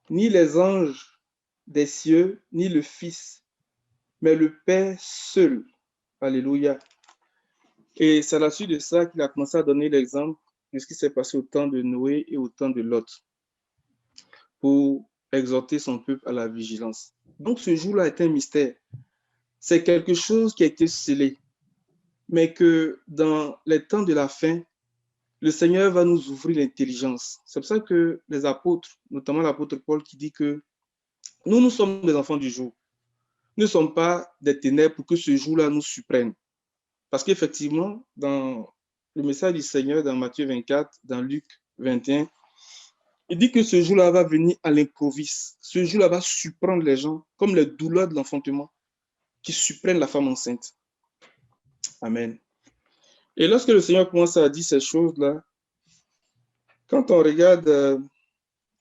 Ni les anges des cieux, ni le Fils, mais le Père seul. Alléluia. Et c'est à la suite de ça qu'il a commencé à donner l'exemple de ce qui s'est passé au temps de Noé et au temps de Lot, pour exhorter son peuple à la vigilance. Donc ce jour-là est un mystère. C'est quelque chose qui a été scellé, mais que dans les temps de la fin, le Seigneur va nous ouvrir l'intelligence. C'est pour ça que les apôtres, notamment l'apôtre Paul, qui dit que nous sommes des enfants du jour. Nous ne sommes pas des ténèbres pour que ce jour-là nous surprenne. Parce qu'effectivement, dans le message du Seigneur, dans Matthieu 24, dans Luc 21, il dit que ce jour-là va venir à l'improviste. Ce jour-là va surprendre les gens, comme les douleurs de l'enfantement. qui surprennent la femme enceinte. Amen. Et lorsque le Seigneur commence à dire ces choses-là, quand on regarde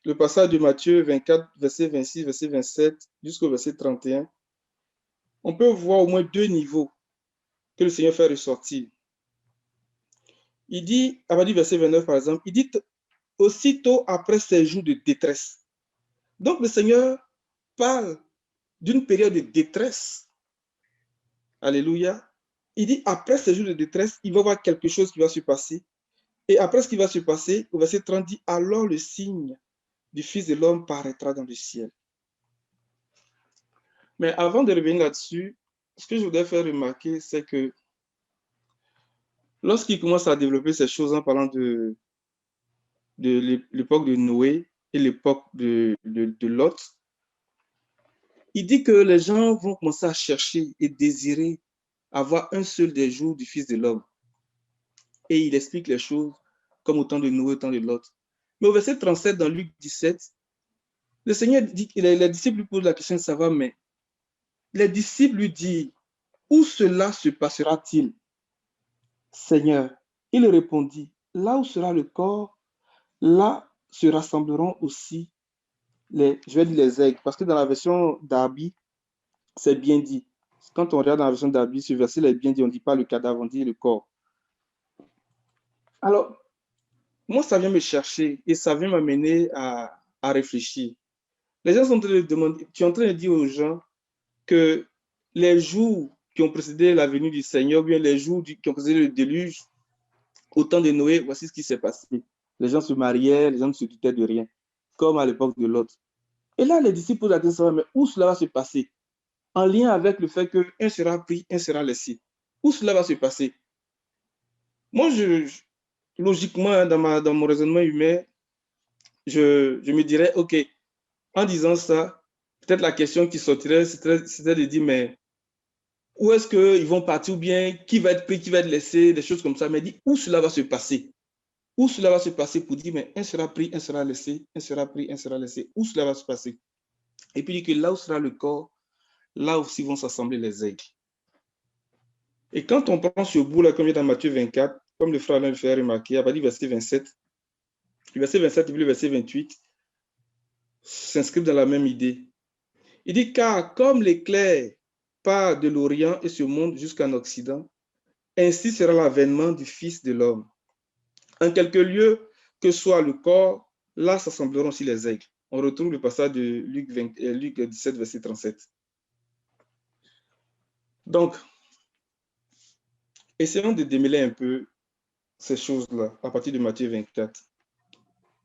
le passage de Matthieu 24, verset 26, verset 27, jusqu'au verset 31, on peut voir au moins 2 niveaux que le Seigneur fait ressortir. Il dit, à partir du verset 29 par exemple, il dit aussitôt après ces jours de détresse. Donc le Seigneur parle d'une période de détresse. Alléluia. Il dit après ces jours de détresse, il va y avoir quelque chose qui va se passer. Et après ce qui va se passer, au verset 30 dit, alors le signe du Fils de l'homme paraîtra dans le ciel. Mais avant de revenir là-dessus, ce que je voudrais faire remarquer, c'est que lorsqu'il commence à développer ces choses en parlant de l'époque de Noé et l'époque de Lot, il dit que les gens vont commencer à chercher et désirer avoir un seul des jours du Fils de l'homme. Et il explique les choses comme au temps de Noé, au temps de Lot. Mais au verset 37 dans Luc 17, le Seigneur dit que les disciples lui posent la question de savoir, mais les disciples lui disent, où cela se passera-t-il, Seigneur? Il répondit, là où sera le corps, là se rassembleront aussi les aigles. Parce que dans la version d'Arby, c'est bien dit. Quand on regarde dans la version d'Arby, ce verset est bien dit, on ne dit pas le cadavre, on dit le corps. Alors, moi, ça vient me chercher et ça vient m'amener à réfléchir. Les gens sont en train de demander, tu es en train de dire aux gens que les jours qui ont précédé la venue du Seigneur, ou bien les jours qui ont précédé le déluge, au temps de Noé, voici ce qui s'est passé. Les gens se mariaient, les gens ne se doutaient de rien, comme à l'époque de Lot. Et là, les disciples posent la question, mais où cela va se passer? En lien avec le fait qu'un sera pris, un sera laissé. Où cela va se passer? Moi, logiquement, dans mon raisonnement humain, je me dirais, OK, en disant ça, peut-être la question qui sortirait, c'était de dire, mais où est-ce qu'ils vont partir ou bien qui va être pris, qui va être laissé, des choses comme ça. Mais dit, où cela va se passer? Où cela va se passer pour dire, mais un sera pris, un sera laissé, un sera pris, un sera laissé. Où cela va se passer? Et puis il dit que là où sera le corps, là aussi vont s'assembler les aigles. Et quand on prend ce bout-là, comme il est dans Matthieu 24, comme le frère Alain le fait remarquer, à partir du verset 27, le verset 27 et puis le verset 28 s'inscrivent dans la même idée. Il dit, car comme l'éclair part de l'Orient et se monte jusqu'en Occident, ainsi sera l'avènement du Fils de l'homme. En quelque lieu que soit le corps, là s'assembleront aussi les aigles. On retrouve le passage de Luc 17, verset 37. Donc, essayons de démêler un peu ces choses-là à partir de Matthieu 24,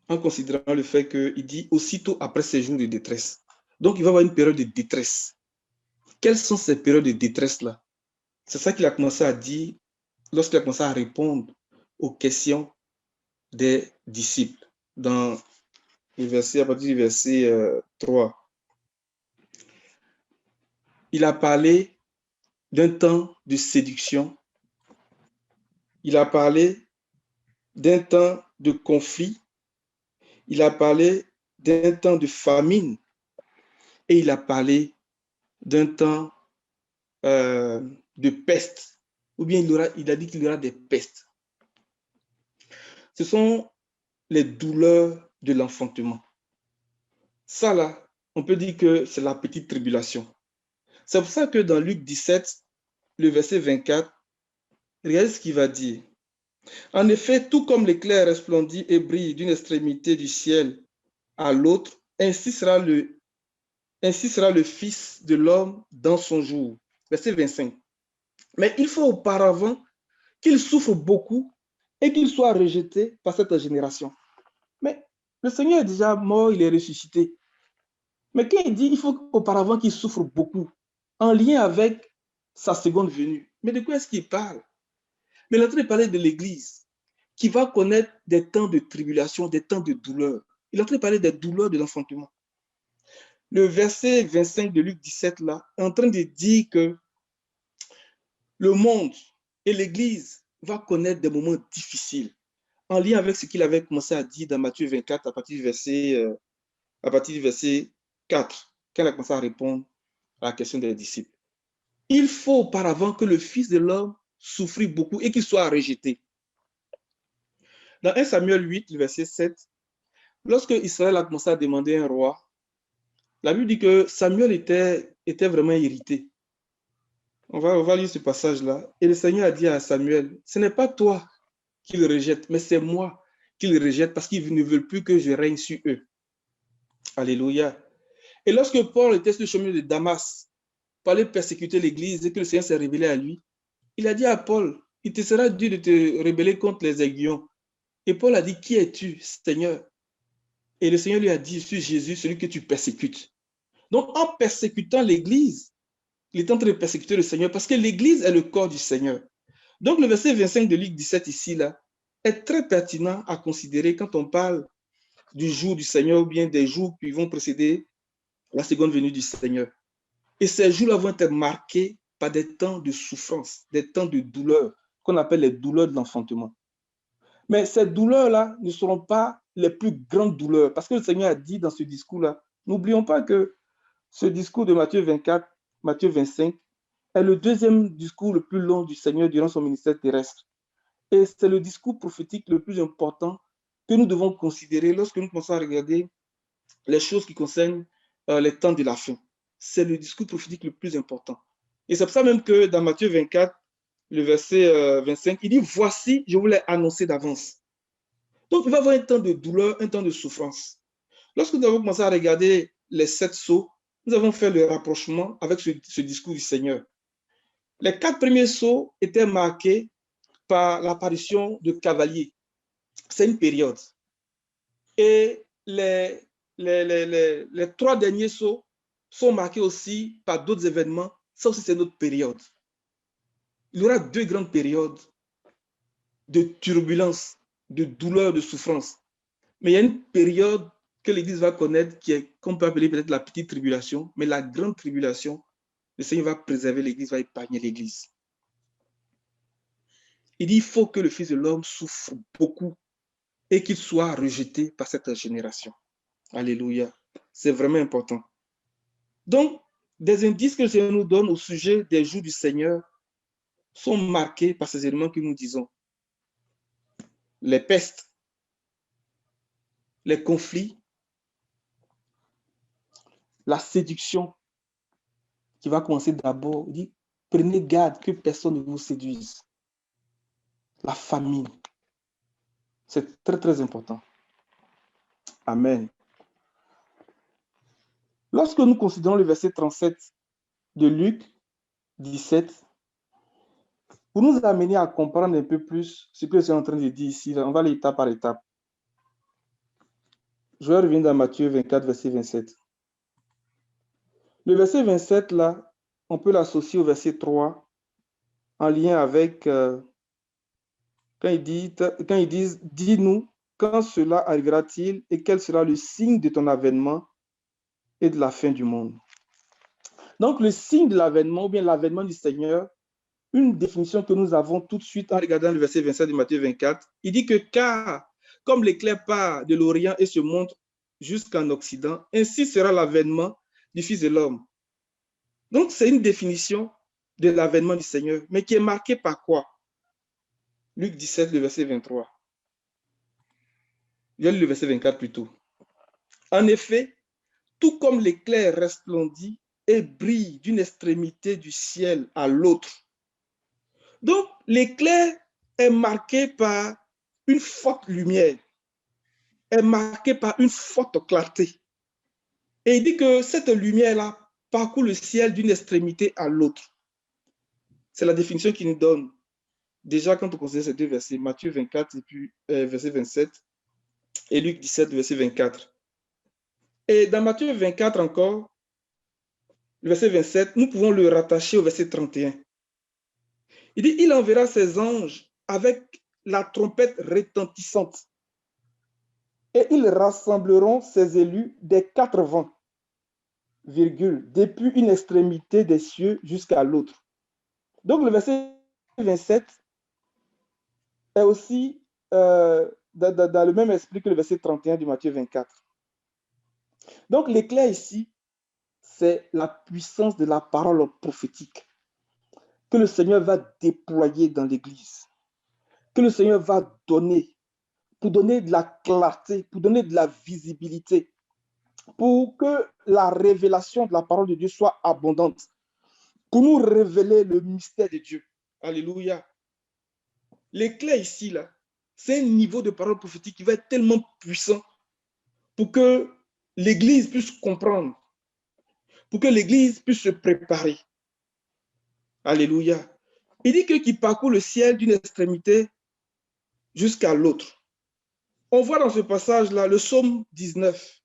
en considérant le fait qu'il dit aussitôt après ces jours de détresse. Donc, il va y avoir une période de détresse. Quelles sont ces périodes de détresse-là? C'est ça qu'il a commencé à dire lorsqu'il a commencé à répondre aux questions des disciples dans le verset, à partir du verset 3. Il a parlé d'un temps de séduction. Il a parlé d'un temps de conflit. Il a parlé d'un temps de famine. Et il a parlé d'un temps de peste. Ou bien il a dit qu'il y aura des pestes. Ce sont les douleurs de l'enfantement. Ça, là, on peut dire que c'est la petite tribulation. C'est pour ça que dans Luc 17, le verset 24, regardez ce qu'il va dire. En effet, tout comme l'éclair resplendit et brille d'une extrémité du ciel à l'autre, ainsi sera le Fils de l'homme dans son jour. Verset 25. Mais il faut auparavant qu'il souffre beaucoup et qu'il soit rejeté par cette génération. Mais le Seigneur est déjà mort, il est ressuscité. Mais quand il dit il faut auparavant qu'il souffre beaucoup, en lien avec sa seconde venue, mais de quoi est-ce qu'il parle? Mais il est en train de parler de l'Église qui va connaître des temps de tribulation, des temps de douleur. Il est en train de parler des douleurs de l'enfantement. Le verset 25 de Luc 17 là est en train de dire que le monde et l'Église va connaître des moments difficiles en lien avec ce qu'il avait commencé à dire dans Matthieu 24 à partir du verset 4, quand il a commencé à répondre à la question des disciples. il faut auparavant que le Fils de l'homme souffrit beaucoup et qu'il soit rejeté. Dans 1 Samuel 8, le verset 7, lorsque Israël a commencé à demander un roi, la Bible dit que Samuel était vraiment irrité. On va lire ce passage-là. Et le Seigneur a dit à Samuel, ce n'est pas toi qu'il rejette, mais c'est moi qu'il rejette parce qu'ils ne veulent plus que je règne sur eux. Alléluia. Et lorsque Paul était sur le chemin de Damas pour aller persécuter l'Église et que le Seigneur s'est révélé à lui, il a dit à Paul, il te sera dû de te rebeller contre les aiguillons. Et Paul a dit, qui es-tu, Seigneur? Et le Seigneur lui a dit, je suis Jésus, celui que tu persécutes. Donc, en persécutant l'Église, il est en train de persécuter le Seigneur parce que l'Église est le corps du Seigneur. Donc, le verset 25 de Luc 17 ici, là, est très pertinent à considérer quand on parle du jour du Seigneur ou bien des jours qui vont précéder la seconde venue du Seigneur. Et ces jours-là vont être marqués par des temps de souffrance, des temps de douleur, qu'on appelle les douleurs de l'enfantement. Mais ces douleurs-là ne seront pas les plus grandes douleurs, parce que le Seigneur a dit dans ce discours-là, n'oublions pas que ce discours de Matthieu 24, Matthieu 25, est le deuxième discours le plus long du Seigneur durant son ministère terrestre. Et c'est le discours prophétique le plus important que nous devons considérer lorsque nous commençons à regarder les choses qui concernent les temps de la fin. C'est le discours prophétique le plus important. Et c'est pour ça même que dans Matthieu 24, le verset 25, il dit, voici, je vous l'ai annoncé d'avance. Donc, il va y avoir un temps de douleur, un temps de souffrance. Lorsque nous avons commencé à regarder les 7 sceaux, nous avons fait le rapprochement avec ce discours du Seigneur. Les 4 premiers sceaux étaient marqués par l'apparition de cavaliers. C'est une période. Et les 3 derniers sceaux sont marqués aussi par d'autres événements. Ça aussi, c'est notre période. Il y aura 2 grandes périodes de turbulence, de douleur, de souffrance. Mais il y a une période que l'Église va connaître qu'on peut appeler peut-être la petite tribulation, mais la grande tribulation, le Seigneur va préserver l'Église, va épargner l'Église. Il dit, il faut que le Fils de l'homme souffre beaucoup et qu'il soit rejeté par cette génération. Alléluia. C'est vraiment important. Donc, des indices que le Seigneur nous donne au sujet des jours du Seigneur sont marqués par ces éléments que nous disons. Les pestes, les conflits, la séduction qui va commencer d'abord. Il dit, prenez garde que personne ne vous séduise. La famine. C'est très, très important. Amen. Lorsque nous considérons le verset 37 de Luc 17, pour nous amener à comprendre un peu plus ce que je suis en train de dire ici, on va aller étape par étape. Je vais revenir dans Matthieu 24, verset 27. Le verset 27, là, on peut l'associer au verset 3 en lien avec quand ils disent, dis-nous quand cela arrivera-t-il et quel sera le signe de ton avènement et de la fin du monde. Donc, le signe de l'avènement ou bien l'avènement du Seigneur, une définition que nous avons tout de suite en regardant le verset 27 de Matthieu 24, il dit que car, comme l'éclair part de l'Orient et se montre jusqu'en Occident, ainsi sera l'avènement du Fils de l'homme. Donc, c'est une définition de l'avènement du Seigneur, mais qui est marquée par quoi? Luc 17, le verset 23. Il y a le verset 24 plutôt. En effet, tout comme l'éclair resplendit et brille d'une extrémité du ciel à l'autre. Donc, l'éclair est marqué par une forte lumière, est marqué par une forte clarté. Et il dit que cette lumière-là parcourt le ciel d'une extrémité à l'autre. C'est la définition qu'il nous donne. Déjà, quand on considère ces 2 versets, Matthieu 24, et puis, verset 27, et Luc 17, verset 24. Et dans Matthieu 24 encore, le verset 27, nous pouvons le rattacher au verset 31. Il dit, il enverra ses anges avec la trompette retentissante et ils rassembleront ses élus des 4 vents, depuis une extrémité des cieux jusqu'à l'autre. Donc le verset 27 est aussi dans le même esprit que le verset 31 du Matthieu 24. Donc l'éclair ici, c'est la puissance de la parole prophétique. que le Seigneur va déployer dans l'Église, que le Seigneur va donner, pour donner de la clarté, pour donner de la visibilité, pour que la révélation de la parole de Dieu soit abondante, pour nous révéler le mystère de Dieu. Alléluia. Les clés ici, là, c'est un niveau de parole prophétique qui va être tellement puissant pour que l'Église puisse comprendre, pour que l'Église puisse se préparer. Alléluia. Il dit que qui parcourt le ciel d'une extrémité jusqu'à l'autre. On voit dans ce passage-là le psaume 19.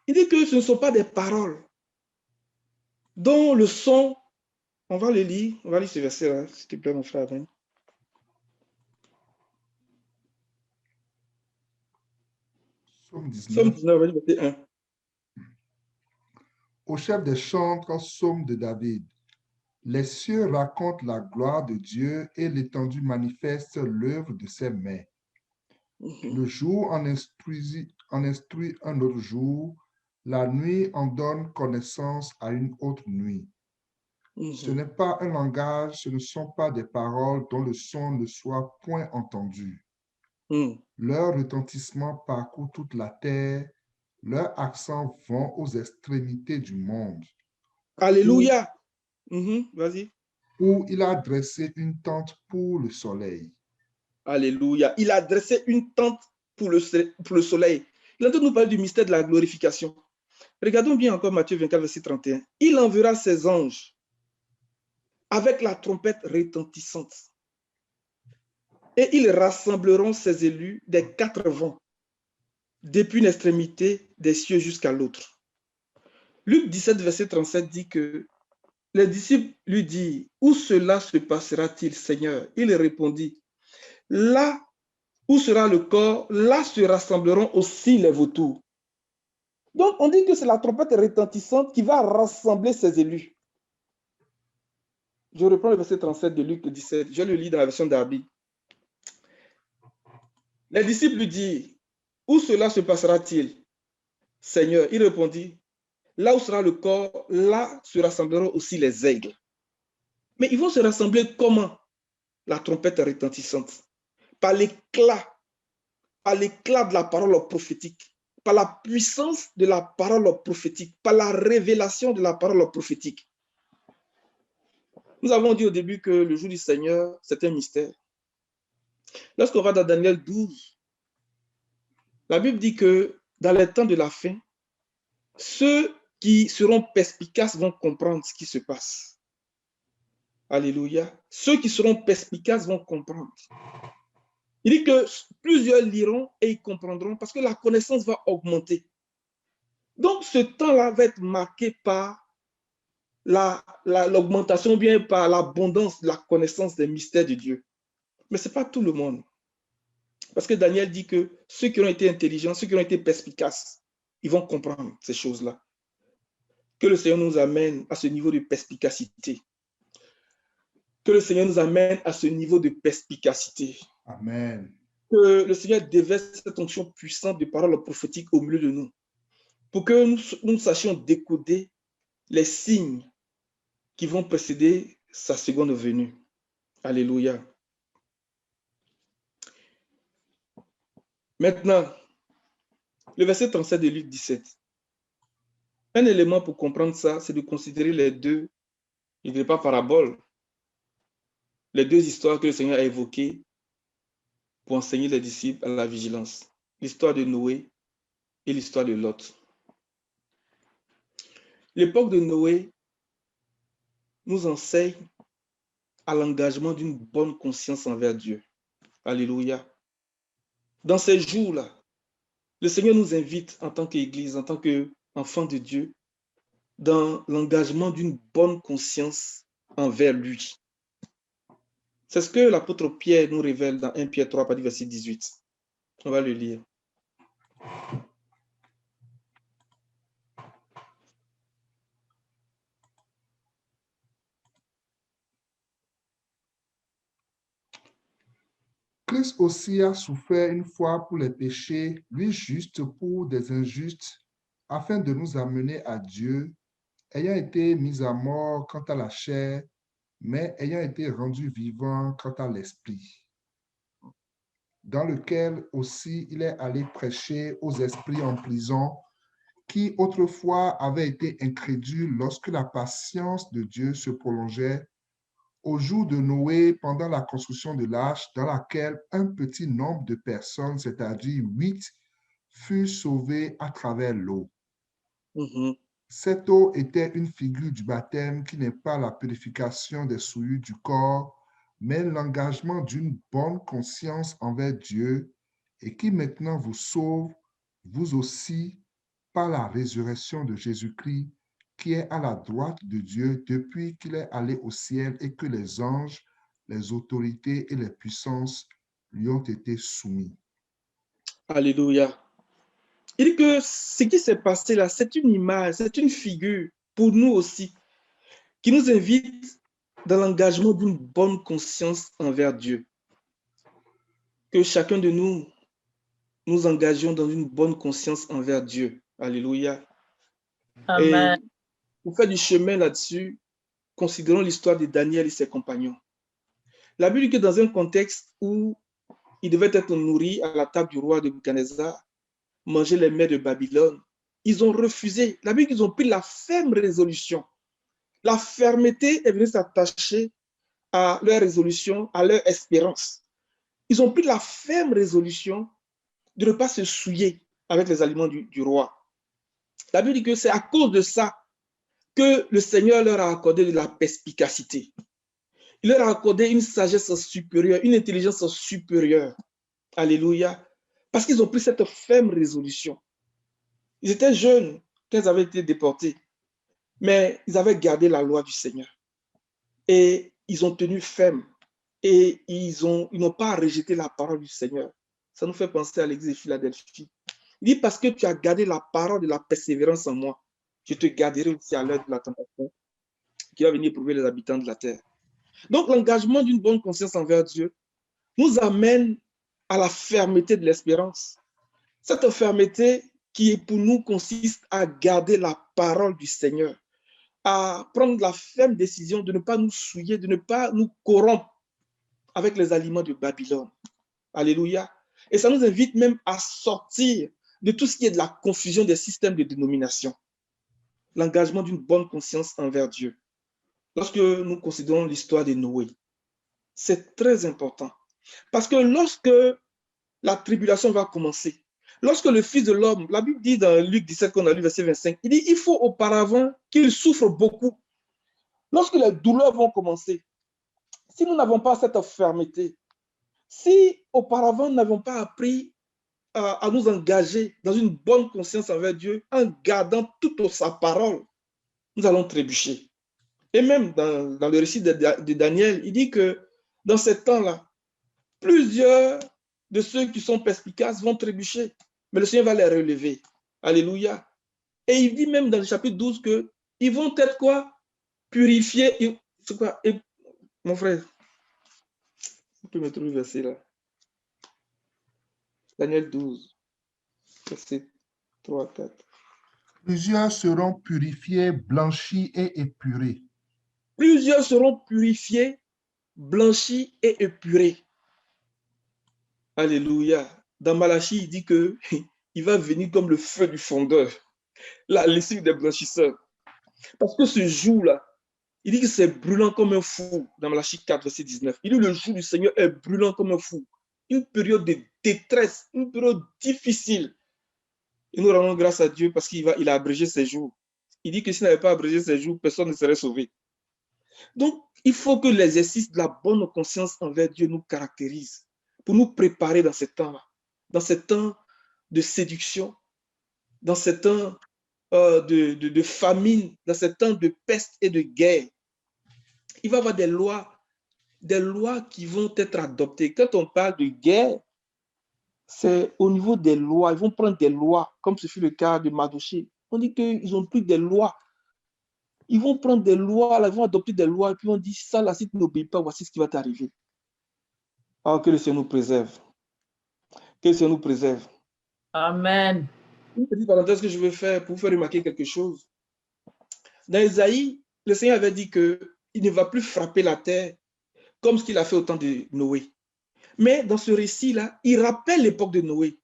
Il dit que ce ne sont pas des paroles dont le son, on va le lire, on va lire ce verset-là, s'il te plaît, mon frère. Psaume Psaume 19. 19, verset 1. Au chef des chantres, psaume de David. Les cieux racontent la gloire de Dieu et l'étendue manifeste l'œuvre de ses mains. Le jour en instruit un autre jour, la nuit en donne connaissance à une autre nuit. Ce n'est pas un langage, ce ne sont pas des paroles dont le son ne soit point entendu. Leur retentissement parcourt toute la terre, leurs accents vont aux extrémités du monde. Alléluia. Vas-y. Où il a dressé une tente pour le soleil. Alléluia. Il a dressé une tente pour le soleil. Il est en train de nous parler du mystère de la glorification. Regardons bien encore Matthieu 24, verset 31. Il enverra ses anges avec la trompette retentissante. Et ils rassembleront ses élus des quatre vents, depuis une extrémité des cieux jusqu'à l'autre. Luc 17, verset 37 dit que les disciples lui disent, où cela se passera-t-il, Seigneur? Il répondit, là où sera le corps, là se rassembleront aussi les vautours. Donc, on dit que c'est la trompette retentissante qui va rassembler ses élus. Je reprends le verset 37 de Luc 17. Je le lis dans la version d'Arby. Les disciples lui disent, où cela se passera-t-il, Seigneur? Il répondit, là où sera le corps, là se rassembleront aussi les aigles. Mais ils vont se rassembler comment? La trompette retentissante. Par l'éclat de la parole prophétique, par la puissance de la parole prophétique, par la révélation de la parole prophétique. Nous avons dit au début que le jour du Seigneur, c'est un mystère. Lorsqu'on va dans Daniel 12, la Bible dit que dans les temps de la fin, ceux qui seront perspicaces vont comprendre ce qui se passe. Alléluia. Ceux qui seront perspicaces vont comprendre. Il dit que plusieurs liront et ils comprendront parce que la connaissance va augmenter. Donc, ce temps-là va être marqué par l'augmentation ou bien par l'abondance de la connaissance des mystères de Dieu. Mais ce n'est pas tout le monde. Parce que Daniel dit que ceux qui ont été intelligents, ceux qui ont été perspicaces, ils vont comprendre ces choses-là. Que le Seigneur nous amène à ce niveau de perspicacité. Que le Seigneur nous amène à ce niveau de perspicacité. Amen. Que le Seigneur déverse cette onction puissante de parole prophétique au milieu de nous. Pour que nous sachions décoder les signes qui vont précéder sa seconde venue. Alléluia. Maintenant, le verset 37 de Luc 17. Un élément pour comprendre ça, c'est de considérer les deux, il n'est pas parabole, les deux histoires que le Seigneur a évoquées pour enseigner les disciples à la vigilance. L'histoire de Noé et l'histoire de Lot. L'époque de Noé nous enseigne à l'engagement d'une bonne conscience envers Dieu. Alléluia. Dans ces jours-là, le Seigneur nous invite en tant qu'Église, en tant qu'enfants de Dieu, dans l'engagement d'une bonne conscience envers lui. C'est ce que l'apôtre Pierre nous révèle dans 1 Pierre 3, verset 18. On va le lire. Christ aussi a souffert une fois pour les péchés, lui juste pour des injustes, afin de nous amener à Dieu, ayant été mis à mort quant à la chair, mais ayant été rendu vivant quant à l'esprit, dans lequel aussi il est allé prêcher aux esprits en prison qui autrefois avaient été incrédules lorsque la patience de Dieu se prolongeait au jour de Noé pendant la construction de l'arche dans laquelle un petit nombre de personnes, c'est-à-dire 8, furent sauvées à travers l'eau. Cette eau était une figure du baptême qui n'est pas la purification des souillures du corps, mais l'engagement d'une bonne conscience envers Dieu et qui maintenant vous sauve, vous aussi, par la résurrection de Jésus-Christ, qui est à la droite de Dieu depuis qu'il est allé au ciel et que les anges, les autorités et les puissances lui ont été soumis. Alléluia. Il dit que ce qui s'est passé là, c'est une image, c'est une figure pour nous aussi, qui nous invite dans l'engagement d'une bonne conscience envers Dieu. Que chacun de nous, nous engagions dans une bonne conscience envers Dieu. Alléluia. Amen. Et pour faire du chemin là-dessus, considérons l'histoire de Daniel et ses compagnons. La Bible dit que dans un contexte où ils devaient être nourris à la table du roi de Nebuchadnezzar, manger les mets de Babylone, ils ont refusé. La Bible dit qu'ils ont pris la ferme résolution. La fermeté est venue s'attacher à leur résolution, à leur espérance. Ils ont pris la ferme résolution de ne pas se souiller avec les aliments du roi. La Bible dit que c'est à cause de ça que le Seigneur leur a accordé de la perspicacité. Il leur a accordé une sagesse supérieure, une intelligence supérieure. Alléluia. Parce qu'ils ont pris cette ferme résolution. Ils étaient jeunes quand ils avaient été déportés, mais ils avaient gardé la loi du Seigneur. Et ils ont tenu ferme. Et ils n'ont pas rejeté la parole du Seigneur. Ça nous fait penser à l'église de Philadelphie. Il dit, parce que tu as gardé la parole de la persévérance en moi, je te garderai aussi à l'heure de la tentation qui va venir prouver les habitants de la terre. Donc, l'engagement d'une bonne conscience envers Dieu nous amène à la fermeté de l'espérance. Cette fermeté qui, pour nous, consiste à garder la parole du Seigneur, à prendre la ferme décision de ne pas nous souiller, de ne pas nous corrompre avec les aliments de Babylone. Alléluia. Et ça nous invite même à sortir de tout ce qui est de la confusion des systèmes de dénomination. L'engagement d'une bonne conscience envers Dieu. Lorsque nous considérons l'histoire de Noé, c'est très important. Parce que lorsque la tribulation va commencer, lorsque le Fils de l'homme, la Bible dit dans Luc 17 qu'on a lu verset 25, il dit il faut auparavant qu'il souffre beaucoup. Lorsque les douleurs vont commencer, si nous n'avons pas cette fermeté, si auparavant nous n'avons pas appris à nous engager dans une bonne conscience envers Dieu, en gardant toute sa parole, nous allons trébucher. Et même dans le récit de Daniel, il dit que dans ce temps-là, plusieurs de ceux qui sont perspicaces vont trébucher, mais le Seigneur va les relever. Alléluia. Et il dit même dans le chapitre 12 qu'ils vont être quoi? Purifiés. C'est quoi? Et, mon frère, tu peux me trouver le verset là. Daniel 12, verset 3, 4. Plusieurs seront purifiés, blanchis et épurés. Plusieurs seront purifiés, blanchis et épurés. Alléluia. Dans Malachie, il dit qu'il va venir comme le feu du fondeur, la lessive des blanchisseurs. Parce que ce jour-là, il dit que c'est brûlant comme un fou. Dans Malachie 4, verset 19. Il dit que le jour du Seigneur est brûlant comme un fou. Une période de détresse, une période difficile. Et nous rendons grâce à Dieu parce qu'il a abrégé ses jours. Il dit que s'il n'avait pas abrégé ses jours, personne ne serait sauvé. Donc, il faut que l'exercice de la bonne conscience envers Dieu nous caractérise pour nous préparer dans ce temps-là, dans ce temps de séduction, dans ce temps de famine, dans ce temps de peste et de guerre. Il va y avoir des lois qui vont être adoptées. Quand on parle de guerre, c'est au niveau des lois. Ils vont prendre des lois, comme ce fut le cas de Mardochée. On dit qu'ils ont pris des lois. Ils vont prendre des lois, là, ils vont adopter des lois, et puis on dit, ça, là, si tu n'obéis pas, voici ce qui va t'arriver. Alors que le Seigneur nous préserve. Que le Seigneur nous préserve. Amen. Une petite parenthèse que je veux faire pour vous faire remarquer quelque chose. Dans Isaïe, le Seigneur avait dit qu'il il ne va plus frapper la terre comme ce qu'il a fait au temps de Noé. Mais dans ce récit-là, il rappelle l'époque de Noé.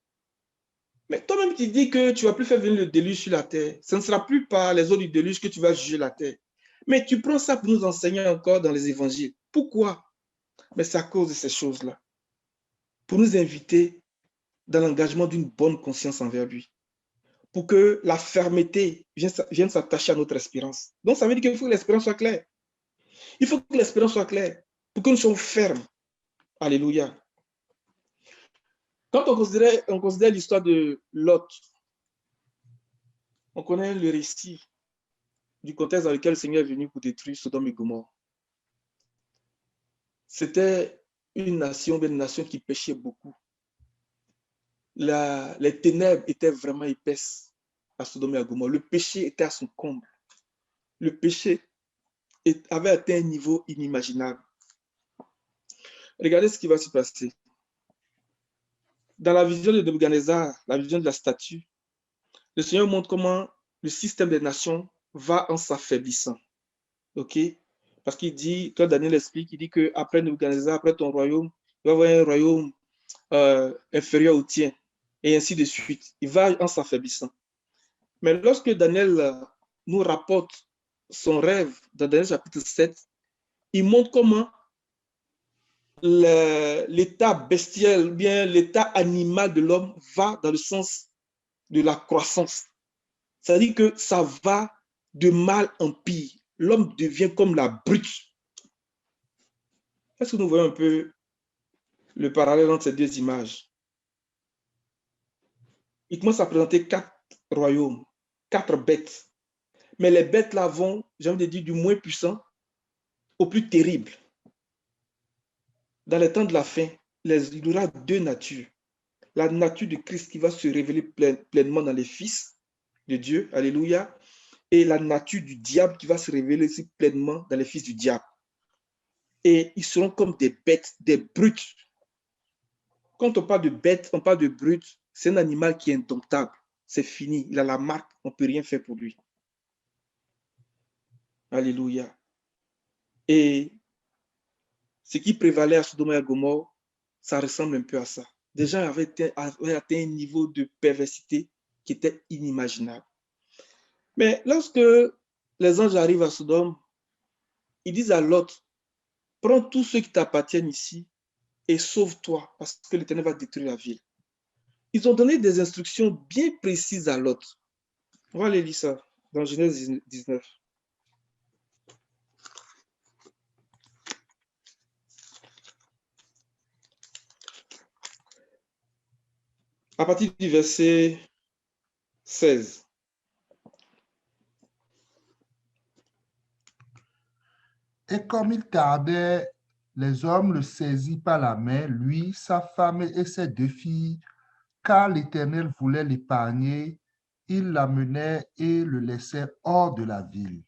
Mais toi-même, tu dis que tu ne vas plus faire venir le déluge sur la terre. Ce ne sera plus par les eaux du déluge que tu vas juger la terre. Mais tu prends ça pour nous enseigner encore dans les évangiles. Pourquoi? Mais c'est à cause de ces choses-là. Pour nous inviter dans l'engagement d'une bonne conscience envers lui. Pour que la fermeté vienne s'attacher à notre espérance. Donc, ça veut dire qu'il faut que l'espérance soit claire. Il faut que l'espérance soit claire pour que nous soyons fermes. Alléluia. Quand on considère l'histoire de Lot, on connaît le récit du contexte dans lequel le Seigneur est venu pour détruire Sodome et Gomorrhe. C'était une nation qui péchait beaucoup. Les ténèbres étaient vraiment épaisses à Sodome et à Gomorrhe. Le péché était à son comble. Le péché avait atteint un niveau inimaginable. Regardez ce qui va se passer. Dans la vision de Nebuchadnezzar, la vision de la statue, le Seigneur montre comment le système des nations va en s'affaiblissant. OK? Parce qu'il dit, quand Daniel explique, il dit qu'après Nebuchadnezzar, après ton royaume, il va y avoir un royaume inférieur au tien, et ainsi de suite. Il va en s'affaiblissant. Mais lorsque Daniel nous rapporte son rêve dans Daniel chapitre 7, il montre comment l'état bestial, bien l'état animal de l'homme va dans le sens de la croissance. C'est-à-dire que ça va de mal en pire. L'homme devient comme la brute. Est-ce que nous voyons un peu le parallèle entre ces deux images? Il commence à présenter 4 royaumes, 4 bêtes. Mais les bêtes-là vont, j'ai envie de dire, du moins puissant au plus terrible. Dans les temps de la fin, il y aura 2 natures. La nature de Christ qui va se révéler pleinement dans les fils de Dieu, alléluia, et la nature du diable qui va se révéler aussi pleinement dans les fils du diable. Et ils seront comme des bêtes, des brutes. Quand on parle de bête, on parle de brute, c'est un animal qui est indomptable. C'est fini, il a la marque, on ne peut rien faire pour lui. Alléluia. Et ce qui prévalait à Sodome et à Gomorrhe, ça ressemble un peu à ça. Des gens avaient atteint un niveau de perversité qui était inimaginable. Mais lorsque les anges arrivent à Sodome, ils disent à Lot, prends tous ceux qui t'appartiennent ici et sauve-toi parce que l'Éternel va détruire la ville. Ils ont donné des instructions bien précises à Lot. On va aller lire ça dans Genèse 19. À partir du verset 16. Et comme il tardait, les hommes le saisirent par la main, lui, sa femme et ses 2 filles, car l'Éternel voulait l'épargner. Ils l'amenaient et le laissaient hors de la ville.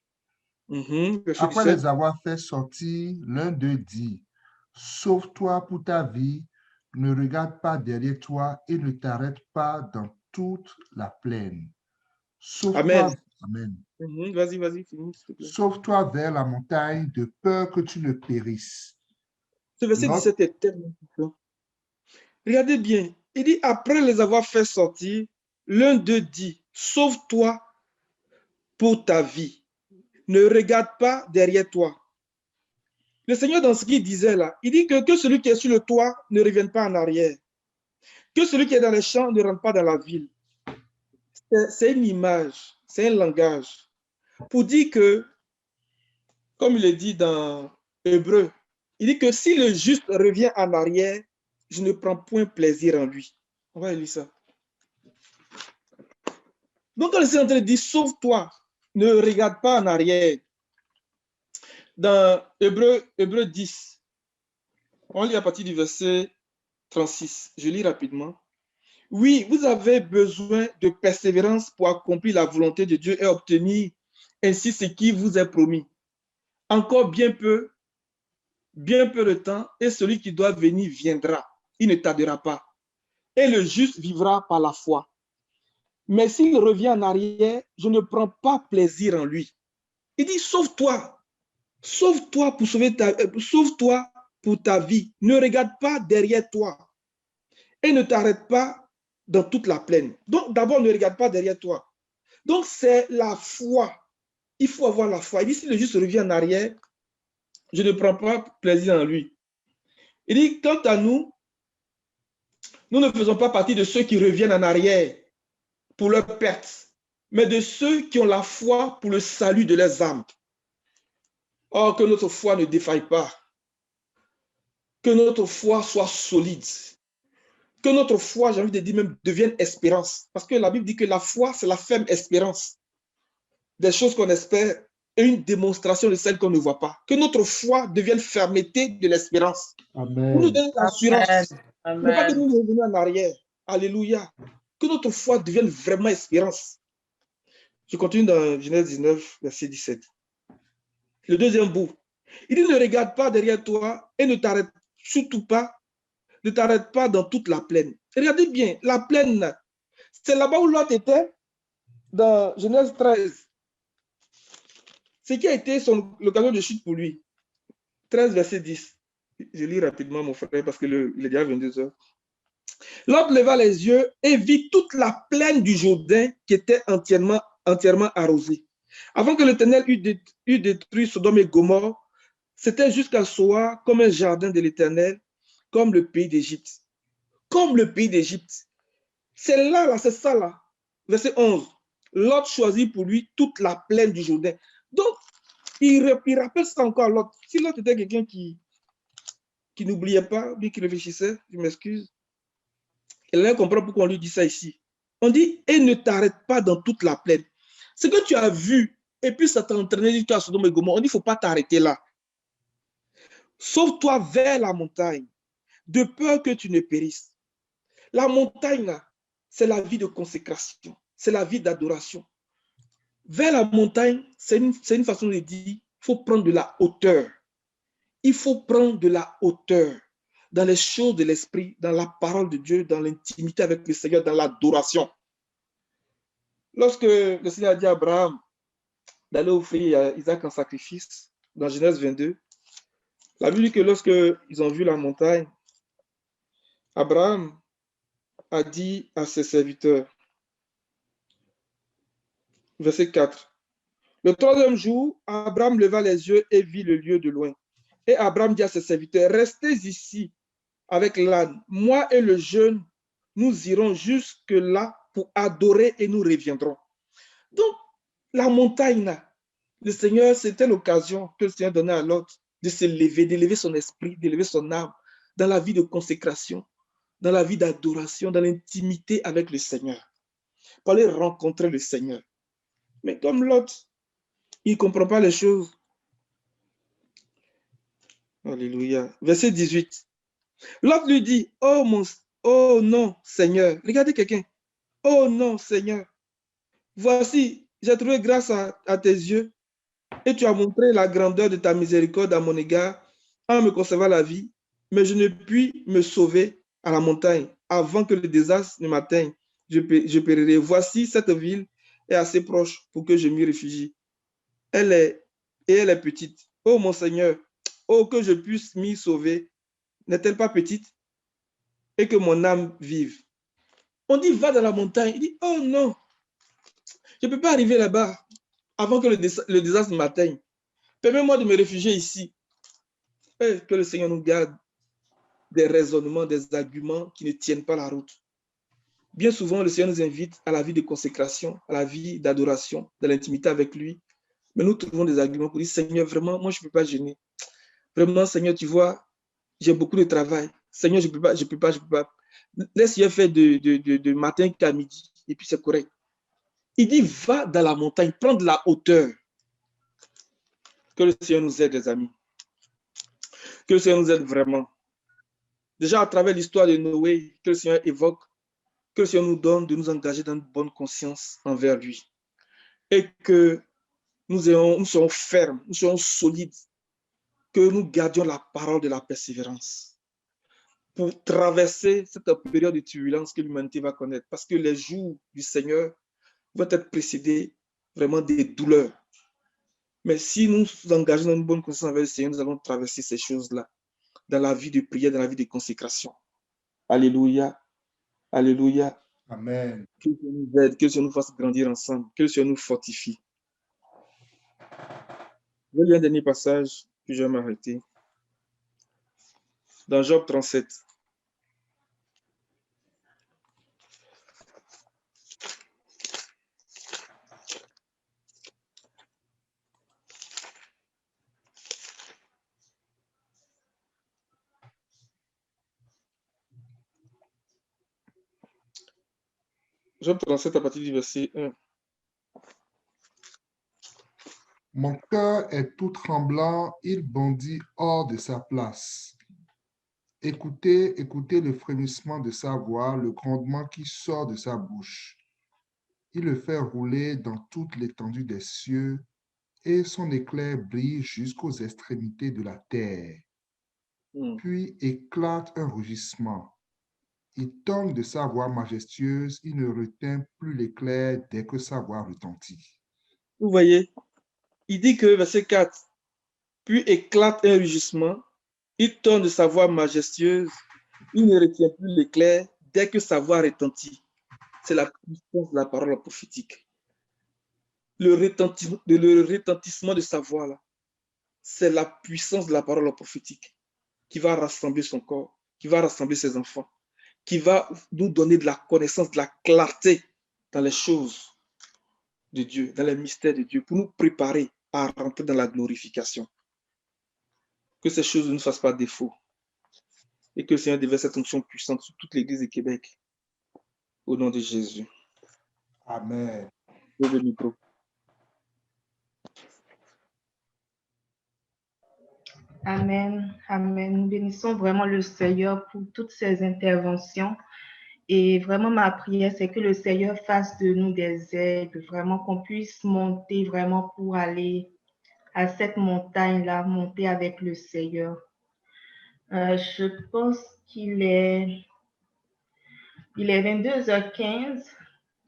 Après les avoir fait sortir, l'un d'eux dit, « Sauve-toi pour ta vie, ne regarde pas derrière toi et ne t'arrête pas dans toute la plaine. Sauve-toi, Amen. Vas-y, finis, s'il te plaît. Sauve-toi vers la montagne de peur que tu ne périsses. » Ce verset 17 est tellement important. Regardez bien, il dit, après les avoir fait sortir, l'un d'eux dit, « Sauve-toi pour ta vie. Ne regarde pas derrière toi. » Le Seigneur, dans ce qu'il disait là, il dit que celui qui est sur le toit ne revienne pas en arrière. Que celui qui est dans les champs ne rentre pas dans la ville. C'est une image, c'est un langage. Pour dire que, comme il est dit dans Hébreu, il dit que si le juste revient en arrière, je ne prends point plaisir en lui. On va lire ça. Donc, quand le Seigneur dit, sauve-toi, ne regarde pas en arrière. Dans Hébreu 10, on lit à partir du verset 36. Je lis rapidement. Oui, vous avez besoin de persévérance pour accomplir la volonté de Dieu et obtenir ainsi ce qui vous est promis. Encore bien peu de temps, et celui qui doit venir viendra. Il ne tardera pas. Et le juste vivra par la foi. Mais s'il revient en arrière, je ne prends pas plaisir en lui. Il dit, sauve-toi. Sauve-toi sauve-toi pour ta vie. Ne regarde pas derrière toi et ne t'arrête pas dans toute la plaine. Donc, d'abord, ne regarde pas derrière toi. Donc, c'est la foi. Il faut avoir la foi. Il dit, si le juste revient en arrière, je ne prends pas plaisir en lui. Il dit, quant à nous, nous ne faisons pas partie de ceux qui reviennent en arrière pour leur perte, mais de ceux qui ont la foi pour le salut de leurs âmes. Or, que notre foi ne défaille pas, que notre foi soit solide, que notre foi, j'ai envie de dire même, devienne espérance. Parce que la Bible dit que la foi, c'est la ferme espérance des choses qu'on espère et une démonstration de celles qu'on ne voit pas. Que notre foi devienne fermeté de l'espérance. Amen. Pour nous donner l'assurance. Amen. Ne pas que Amen. nous revenions en arrière. Alléluia. Que notre foi devienne vraiment espérance. Je continue dans Genèse 19, verset 17. Le deuxième bout. Il dit, ne regarde pas derrière toi et ne t'arrête surtout pas, ne t'arrête pas dans toute la plaine. Et regardez bien, la plaine, c'est là-bas où Lot était, dans Genèse 13. Ce qui a été l'occasion de chute pour lui. 13, verset 10. Je lis rapidement, mon frère, parce qu'il est déjà 22 heures. Lot leva les yeux et vit toute la plaine du Jourdain qui était entièrement arrosée. Avant que l'Éternel eût détruit Sodome et Gomorrhe, c'était jusqu'à Soar comme un jardin de l'Éternel, comme le pays d'Égypte. Comme le pays d'Égypte. C'est là, c'est ça là. Verset 11. Lot choisit pour lui toute la plaine du Jourdain. Donc, il rappelle ça encore à Lot. Si Lot était quelqu'un qui n'oubliait pas, bien qui réfléchissait, je m'excuse, il allait comprendre pourquoi on lui dit ça ici. On dit, et ne t'arrête pas dans toute la plaine. Ce que tu as vu, et puis ça t'a entraîné jusqu'à Sodome et Gomorrhe, on dit, il ne faut pas t'arrêter là. Sauve-toi vers la montagne, de peur que tu ne périsses. La montagne, c'est la vie de consécration, c'est la vie d'adoration. Vers la montagne, c'est une façon de dire, il faut prendre de la hauteur. Il faut prendre de la hauteur dans les choses de l'esprit, dans la parole de Dieu, dans l'intimité avec le Seigneur, dans l'adoration. Lorsque le Seigneur a dit à Abraham d'aller offrir Isaac en sacrifice, dans Genèse 22, la Bible dit que lorsqu'ils ont vu la montagne, Abraham a dit à ses serviteurs, verset 4, le troisième jour, Abraham leva les yeux et vit le lieu de loin. Et Abraham dit à ses serviteurs, restez ici avec l'âne. Moi et le jeune, nous irons jusque-là pour adorer et nous reviendrons. Donc, la montagne, le Seigneur, c'était l'occasion que le Seigneur donnait à l'autre de se lever, d'élever son esprit, d'élever son âme dans la vie de consécration, dans la vie d'adoration, dans l'intimité avec le Seigneur, pour aller rencontrer le Seigneur. Mais comme l'autre, il ne comprend pas les choses. Alléluia. Verset 18. L'autre lui dit, oh non, Seigneur. Regardez quelqu'un. Oh non, Seigneur. Voici, j'ai trouvé grâce à tes yeux et tu as montré la grandeur de ta miséricorde à mon égard en me conservant la vie, mais je ne puis me sauver à la montagne avant que le désastre ne m'atteigne. Je périrai. Voici, cette ville est assez proche pour que je m'y réfugie. Elle est petite. Oh mon Seigneur, oh que je puisse m'y sauver. N'est-elle pas petite? Et que mon âme vive. On dit, va dans la montagne. Il dit, oh non, je ne peux pas arriver là-bas avant que le désastre m'atteigne. Permets-moi de me réfugier ici. Et que le Seigneur nous garde des raisonnements, des arguments qui ne tiennent pas la route. Bien souvent, le Seigneur nous invite à la vie de consécration, à la vie d'adoration, de l'intimité avec lui. Mais nous trouvons des arguments pour dire, Seigneur, vraiment, moi, je ne peux pas gêner. Vraiment, Seigneur, tu vois, j'ai beaucoup de travail. Seigneur, je ne peux pas. Laisse-le faire de matin qu'à midi, et puis c'est correct. Il dit, va dans la montagne, prends de la hauteur. Que le Seigneur nous aide, les amis. Que le Seigneur nous aide vraiment. Déjà, à travers l'histoire de Noé, que le Seigneur évoque, que le Seigneur nous donne de nous engager dans une bonne conscience envers lui. Et que nous serons fermes, nous serons solides, que nous gardions la parole de la persévérance pour traverser cette période de turbulence que l'humanité va connaître. Parce que les jours du Seigneur vont être précédés vraiment des douleurs. Mais si nous nous engageons dans une bonne connaissance avec le Seigneur, nous allons traverser ces choses-là dans la vie de prière, dans la vie de consécration. Alléluia. Alléluia. Amen. Que le Seigneur nous aide, que le Seigneur nous fasse grandir ensemble, que le Seigneur nous fortifie. Je vais lire un dernier passage, puis je vais m'arrêter. Dans Job 37. Job 37 à partir du verset 1. Mon cœur est tout tremblant, il bondit hors de sa place. Écoutez, écoutez le frémissement de sa voix, le grondement qui sort de sa bouche. Il le fait rouler dans toute l'étendue des cieux, et son éclair brille jusqu'aux extrémités de la terre. Puis éclate un rugissement. Il tonne de sa voix majestueuse, il ne retint plus l'éclair dès que sa voix retentit. Vous voyez, il dit que, verset 4, puis éclate un rugissement, il tonne de sa voix majestueuse, il ne retient plus l'éclair dès que sa voix retentit. C'est la puissance de la parole prophétique. Le retentissement de sa voix, là, c'est la puissance de la parole prophétique qui va rassembler son corps, qui va rassembler ses enfants, qui va nous donner de la connaissance, de la clarté dans les choses de Dieu, dans les mystères de Dieu, pour nous préparer à rentrer dans la glorification. Que ces choses ne nous fassent pas défaut. Et que le Seigneur déverse cette onction puissante sur toute l'Église de Québec. Au nom de Jésus. Amen. Levez le micro. Amen. Amen. Nous bénissons vraiment le Seigneur pour toutes ces interventions. Et vraiment, ma prière, c'est que le Seigneur fasse de nous des aigles, vraiment qu'on puisse monter vraiment pour aller à cette montagne-là, monter avec le Seigneur. Je pense qu'il est 22h15.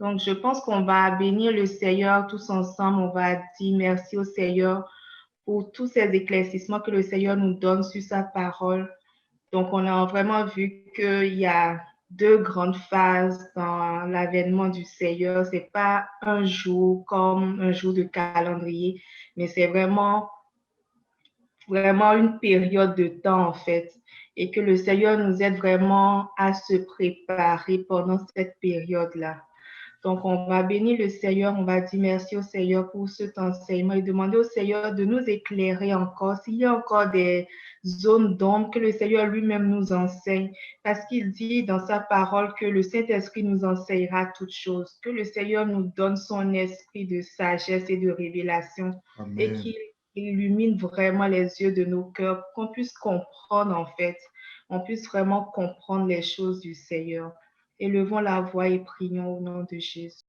Donc, je pense qu'on va bénir le Seigneur tous ensemble. On va dire merci au Seigneur pour tous ces éclaircissements que le Seigneur nous donne sur sa parole. Donc, on a vraiment vu qu'il y a deux grandes phases dans l'avènement du Seigneur. Ce n'est pas un jour comme un jour de calendrier, mais c'est vraiment une période de temps, en fait. Et que le Seigneur nous aide vraiment à se préparer pendant cette période-là. Donc, on va bénir le Seigneur, on va dire merci au Seigneur pour cet enseignement et demander au Seigneur de nous éclairer encore. S'il y a encore des zones d'ombre, que le Seigneur lui-même nous enseigne, parce qu'il dit dans sa parole que le Saint-Esprit nous enseignera toutes choses, que le Seigneur nous donne son esprit de sagesse et de révélation et Amen. qu'il illumine vraiment les yeux de nos cœurs, qu'on puisse comprendre en fait, on puisse vraiment comprendre les choses du Seigneur. Élevons la voix et prions au nom de Jésus.